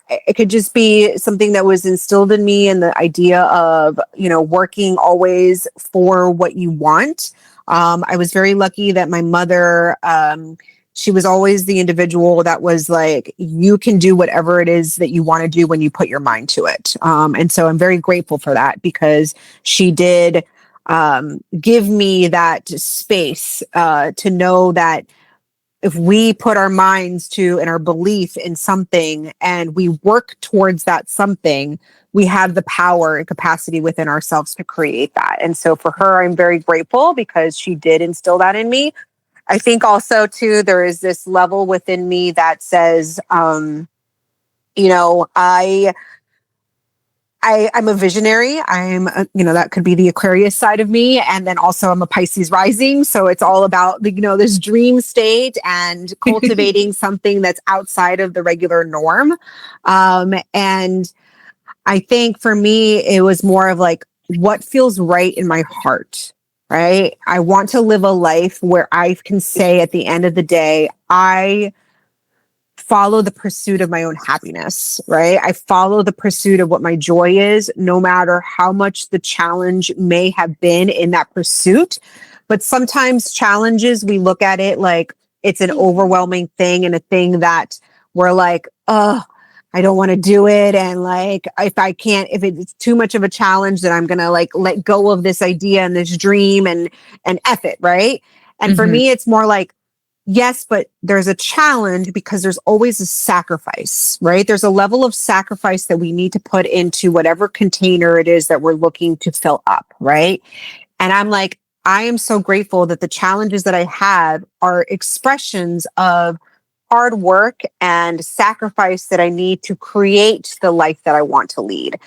It could just be something that was instilled in me, and the idea of, working always for what you want. I was very lucky that my mother, she was always the individual that was like, you can do whatever it is that you want to do when you put your mind to it. And so I'm very grateful for that because she did give me that space to know that if we put our minds to and our belief in something and we work towards that something, we have the power and capacity within ourselves to create that. And so for her, I'm very grateful because she did instill that in me. I think also too, there is this level within me that says, I'm a visionary. That could be the Aquarius side of me. And then also I'm a Pisces rising. So it's all about, this dream state and cultivating something that's outside of the regular norm. And I think for me, it was more of like, what feels right in my heart, right? I want to live a life where I can say at the end of the day, I follow the pursuit of my own happiness, right? I follow the pursuit of what my joy is, no matter how much the challenge may have been in that pursuit. But sometimes challenges, we look at it like it's an overwhelming thing and a thing that we're like, oh, I don't want to do it. And like, if it's too much of a challenge, then I'm going to like let go of this idea and this dream and F it, right? And for me, it's more like, yes, but there's a challenge because there's always a sacrifice, right? There's a level of sacrifice that we need to put into whatever container it is that we're looking to fill up, right? And I'm like, I am so grateful that the challenges that I have are expressions of hard work and sacrifice that I need to create the life that I want to lead.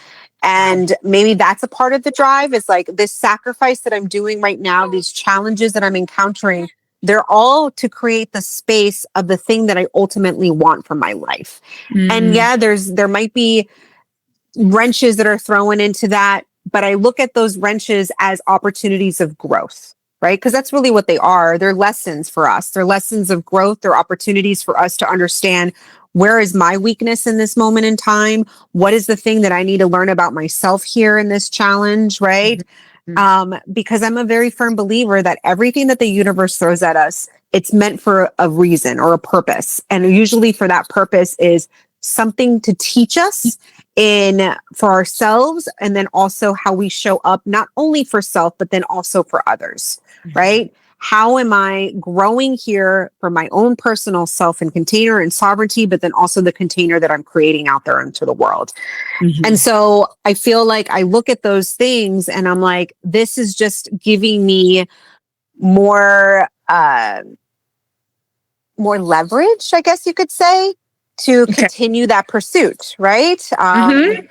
And maybe that's a part of the drive is like this sacrifice that I'm doing right now, these challenges that I'm encountering, they're all to create the space of the thing that I ultimately want from my life. And there might be wrenches that are thrown into that, but I look at those wrenches as opportunities of growth, right? Because that's really what they are. They're lessons for us. They're lessons of growth. They're opportunities for us to understand, where is my weakness in this moment in time? What is the thing that I need to learn about myself here in this challenge, right? Because I'm a very firm believer that everything that the universe throws at us, it's meant for a reason or a purpose. And usually for that purpose is something to teach us for ourselves, and then also how we show up, not only for self, but then also for others, right? How am I growing here for my own personal self and container and sovereignty, but then also the container that I'm creating out there into the world? And so I feel like I look at those things and I'm like, this is just giving me more leverage, I guess you could say, to continue that pursuit, right? I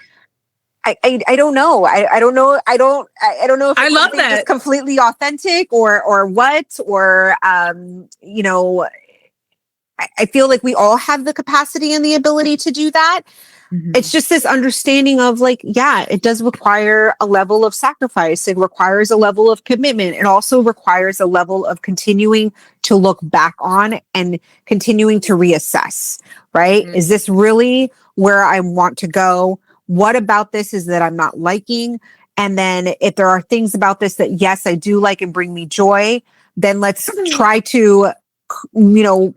don't know. I don't know. I don't know if I it's love something that. just completely authentic or what, or you know, I feel like we all have the capacity and the ability to do that. It's just this understanding of like, yeah, it does require a level of sacrifice. It requires a level of commitment. It also requires a level of continuing to look back on and continuing to reassess, right? Is this really where I want to go? What about this is that I'm not liking? And then if there are things about this that, yes, I do like and bring me joy, then let's try to, you know,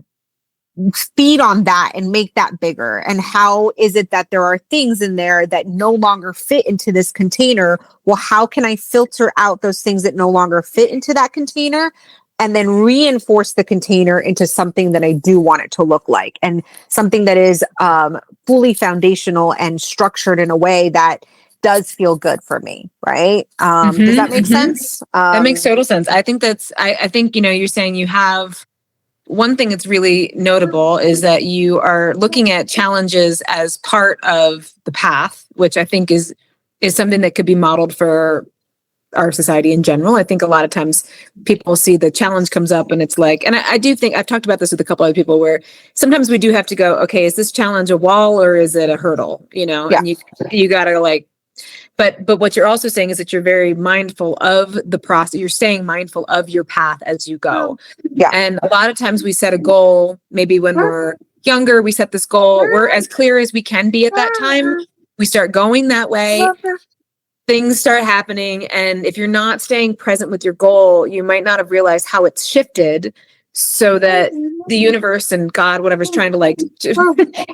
feed on that and make that bigger. And how is it that there are things in there that no longer fit into this container? Well, how can I filter out those things that no longer fit into that container and then reinforce the container into something that I do want it to look like, and something that is fully foundational and structured in a way that does feel good for me, right? Does that make sense? That makes total sense. I think I think, you know, you're saying you have one thing that's really notable is that you are looking at challenges as part of the path, which I think is something that could be modeled for our society in general. I think a lot of times people see the challenge comes up and it's like, and I do think I've talked about this with a couple other people, where sometimes we do have to go, okay, is this challenge a wall or is it a hurdle? You know, and you gotta like, but what you're also saying is that you're very mindful of the process. You're staying mindful of your path as you go. Yeah. And a lot of times we set a goal, maybe when we're younger, we set this goal, we're as clear as we can be at that time. We start going that way. Things start happening. And if you're not staying present with your goal, you might not have realized how it's shifted, so that the universe and God, whatever's trying to like,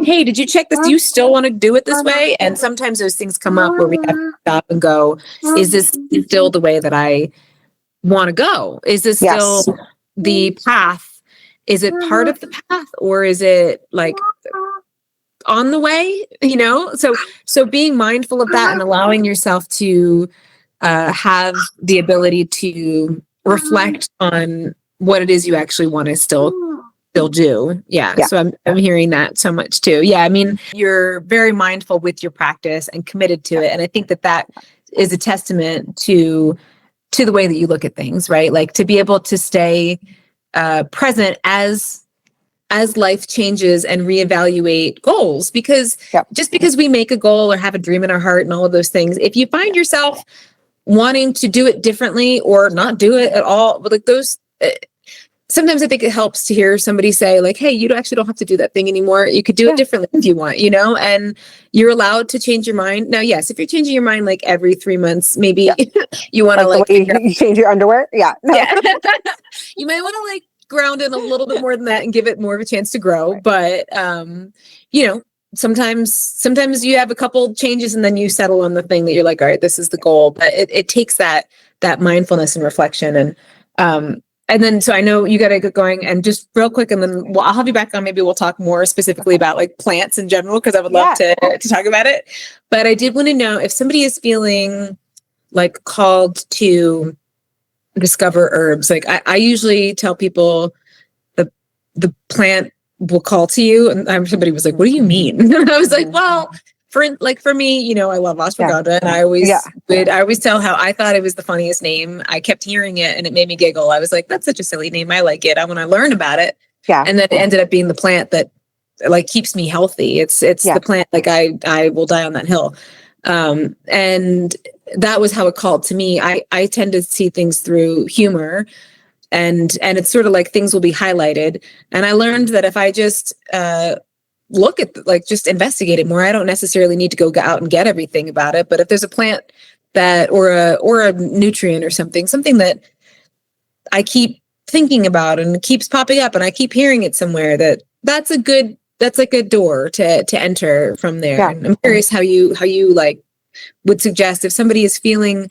hey, did you check this? Do you still want to do it this way? And sometimes those things come up where we have to stop and go, is this still the way that I want to go? Is this still the path? Is it part of the path, or is it like on the way, you know? So being mindful of that and allowing yourself to have the ability to reflect on what it is you actually want to still do. Yeah. So I'm hearing that so much too. Yeah. I mean, you're very mindful with your practice and committed to it. And I think that is a testament to the way that you look at things, right? Like to be able to stay present as life changes and reevaluate goals, because just because we make a goal or have a dream in our heart and all of those things, if you find yourself wanting to do it differently or not do it at all, like those, sometimes I think it helps to hear somebody say like, hey, you actually don't have to do that thing anymore. You could do it differently if you want, you know, and you're allowed to change your mind. Now, yes, if you're changing your mind like every 3 months, maybe you want to like you change your underwear. Yeah. No. You might want to like ground in a little bit more than that and give it more of a chance to grow. But, you know, sometimes you have a couple changes and then you settle on the thing that you're like, all right, this is the goal. But it takes that mindfulness and reflection. And then, so I know you got to get going, and just real quick, and then I'll have you back on. Maybe we'll talk more specifically about like plants in general, because I would love to talk about it. But I did want to know if somebody is feeling like called to discover herbs. Like I usually tell people the plant will call to you, and somebody was like, "What do you mean?" And I was like, "Well, for me, you know, I love ashwagandha, and I always tell how I thought it was the funniest name. I kept hearing it, and it made me giggle. I was like, "That's such a silly name. I like it. I want to learn about it." And then it ended up being the plant that like keeps me healthy. It's the plant like I will die on that hill. And that was how it called to me. I tend to see things through humor. and it's sort of like things will be highlighted. And I learned that if I just look at, like, just investigate it more, I don't necessarily need to go out and get everything about it. But if there's a plant that, or a nutrient or something that I keep thinking about and it keeps popping up and I keep hearing it somewhere, that's like a door to enter from there. Yeah. And I'm curious how you like would suggest, if somebody is feeling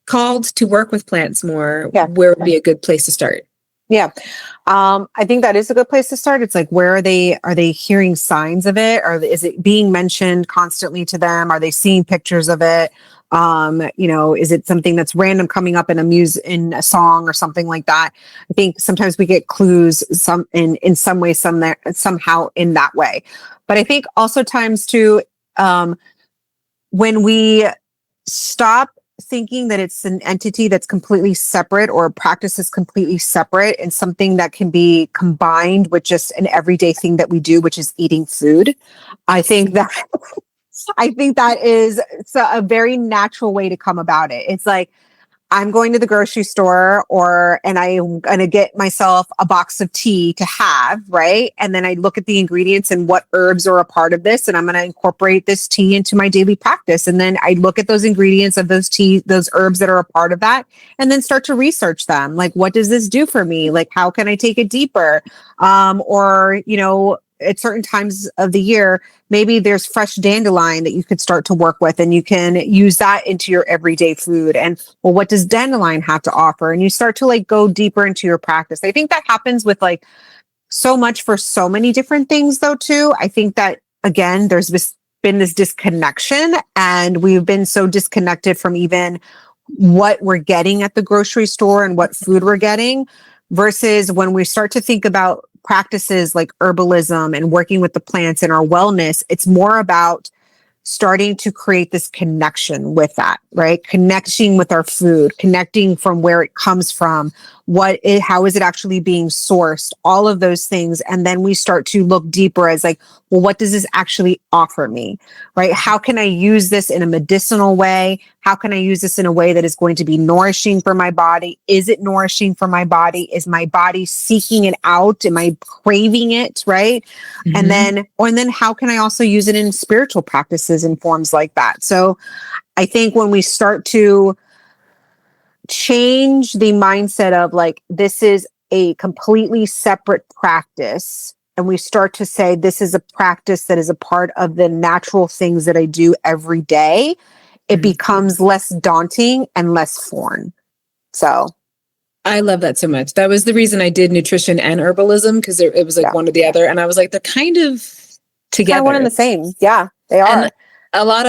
called to work with plants more, where would be a good place to start? Yeah. I think that is a good place to start. It's like, where are they hearing signs of it? Or is it being mentioned constantly to them? Are they seeing pictures of it? Is it something that's random coming up in a song or something like that? I think sometimes we get clues in some way, somehow in that way. But I think also times too, when we stop thinking that it's an entity that's completely separate, or a practice is completely separate, and something that can be combined with just an everyday thing that we do, which is eating food. I think that is a very natural way to come about it. It's like, I'm going to the grocery store and I'm going to get myself a box of tea to have, right? And then I look at the ingredients and what herbs are a part of this, and I'm going to incorporate this tea into my daily practice. And then I look at those ingredients of those herbs that are a part of that, and then start to research them. Like, what does this do for me? Like, how can I take it deeper? At certain times of the year, maybe there's fresh dandelion that you could start to work with, and you can use that into your everyday food. And, well, what does dandelion have to offer? And you start to like go deeper into your practice. I think that happens with like so much for so many different things though too. I think that, again, there's been this disconnection, and we've been so disconnected from even what we're getting at the grocery store and what food we're getting, versus when we start to think about practices like herbalism and working with the plants and our wellness, it's more about starting to create this connection with that, right? Connecting with our food, connecting from where it comes from, how is it actually being sourced, all of those things. And then we start to look deeper as like, well, what does this actually offer me, right? How can I use this in a medicinal way? How can I use this in a way that is going to be nourishing for my body? Is it nourishing for my body? Is my body seeking it out? Am I craving it, right? Mm-hmm. And then how can I also use it in spiritual practices and forms like that? So I think when we start to change the mindset of like, this is a completely separate practice, and we start to say, this is a practice that is a part of the natural things that I do every day, it becomes less daunting and less foreign. So I love that so much. That was the reason I did nutrition and herbalism, because it was like one or the other. And I was like, they're kind of together. Kind of one and the same. Yeah, they are. And a lot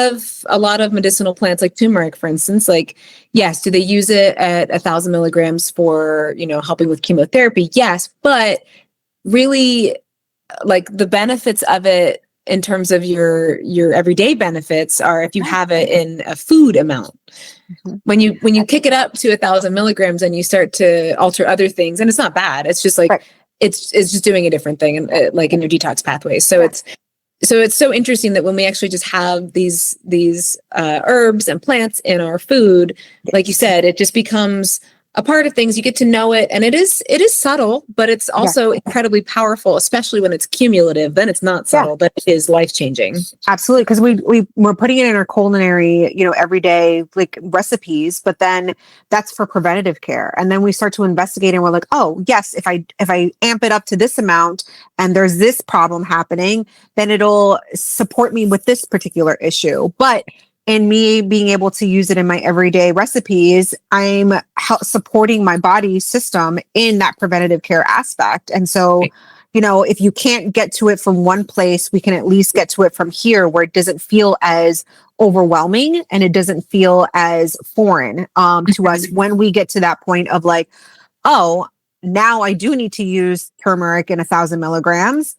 of medicinal plants, like turmeric, for instance, like, yes, do they use it at 1,000 milligrams for, helping with chemotherapy? Yes. But really, like, the benefits of it in terms of your everyday benefits are if you have it in a food amount. Mm-hmm. When you kick it up to 1,000 milligrams and you start to alter other things, and it's not bad. It's just like, it's just doing a different thing, and like in your detox pathways. So it's so interesting that when we actually just have these herbs and plants in our food, like you said, it just becomes a part of things. You get to know it, and it is subtle, but it's also incredibly powerful, especially when it's cumulative. Then it's not subtle, but it is life-changing. Absolutely, because we're putting it in our culinary, everyday like recipes, but then that's for preventative care. And then we start to investigate, and we're like, oh yes, if I amp it up to this amount and there's this problem happening, then it'll support me with this particular issue. But in me being able to use it in my everyday recipes, I'm supporting my body system in that preventative care aspect. And so, if you can't get to it from one place, we can at least get to it from here, where it doesn't feel as overwhelming and it doesn't feel as foreign to us when we get to that point of like, oh, now I do need to use turmeric in 1,000 milligrams.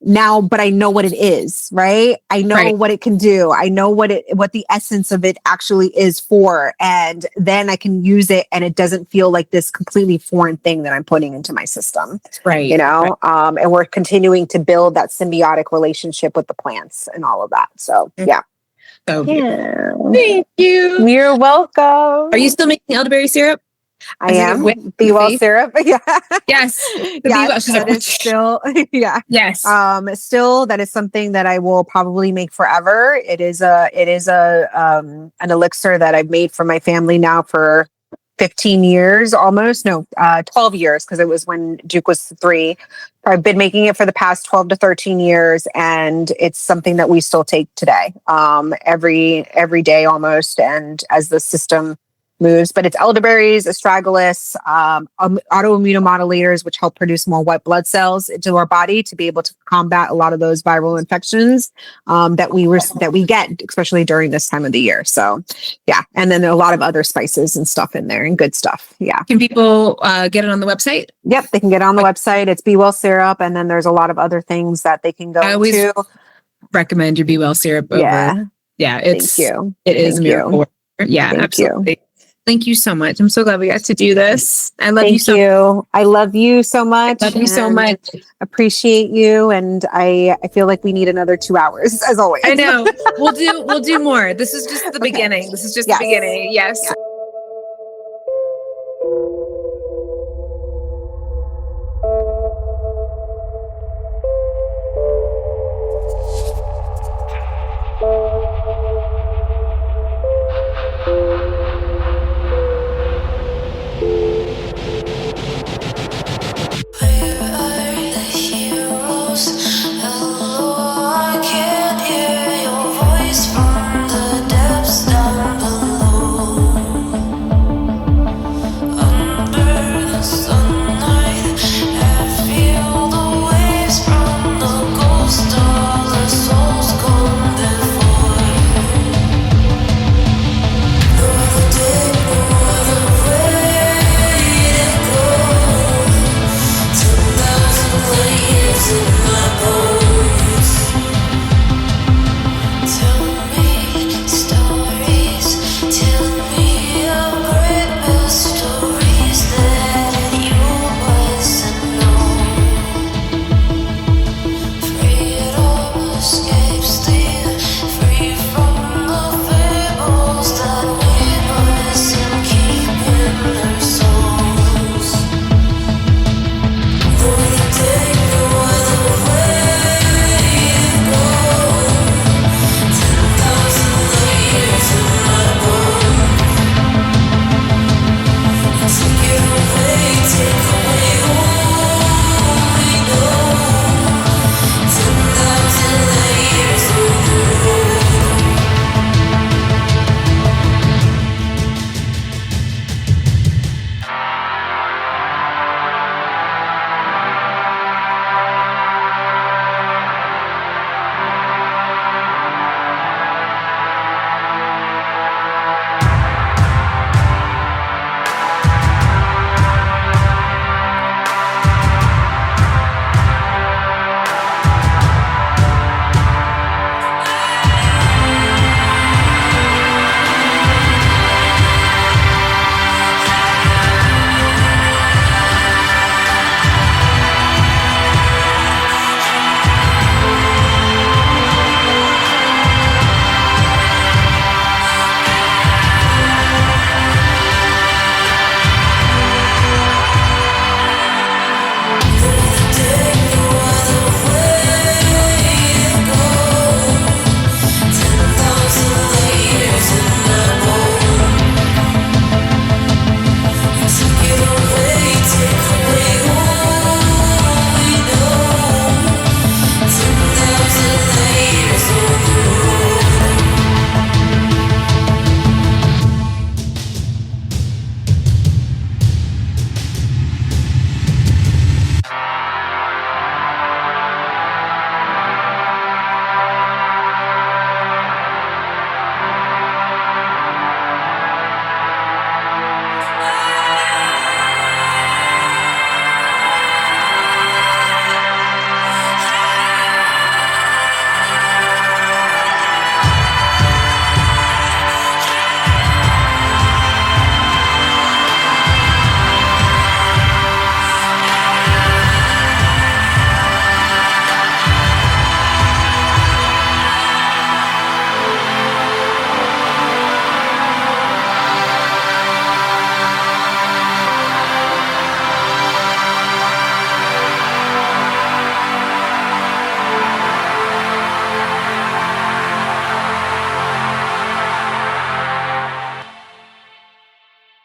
Now, but I know what it is, right? I know what it can do. I know what the essence of it actually is for. And then I can use it, and it doesn't feel like this completely foreign thing that I'm putting into my system. Right. And we're continuing to build that symbiotic relationship with the plants and all of that. So, yeah. Oh, yeah. Thank you. You're welcome. Are you still making elderberry syrup? I am. Be well syrup. Yeah. Yes. The Be Well. She's that like, is still, yeah. yes. Still, that is something that I will probably make forever. It is an elixir that I've made for my family now for 15 years, almost. No, 12 years, because it was when Duke was 3. I've been making it for the past 12 to 13 years, and it's something that we still take today, every day almost. And as the system moves, but it's elderberries, astragalus, autoimmunomodulators, which help produce more white blood cells into our body to be able to combat a lot of those viral infections that we get, especially during this time of the year. So, yeah, and then there are a lot of other spices and stuff in there and good stuff. Yeah. Can people get it on the website? Yep, they can get it on the website. It's Be Well syrup, and then there's a lot of other things that they can go I always to. recommend your Be Well syrup over. Yeah, it is a miracle worker. Yeah, absolutely. Thank you so much. I'm so glad we got to do this. I love you so much. I love you so much. Love you so much. Appreciate you. And I feel like we need another 2 hours, as always. I know. We'll do more. This is just the beginning. This is just the beginning. Yes. Yeah.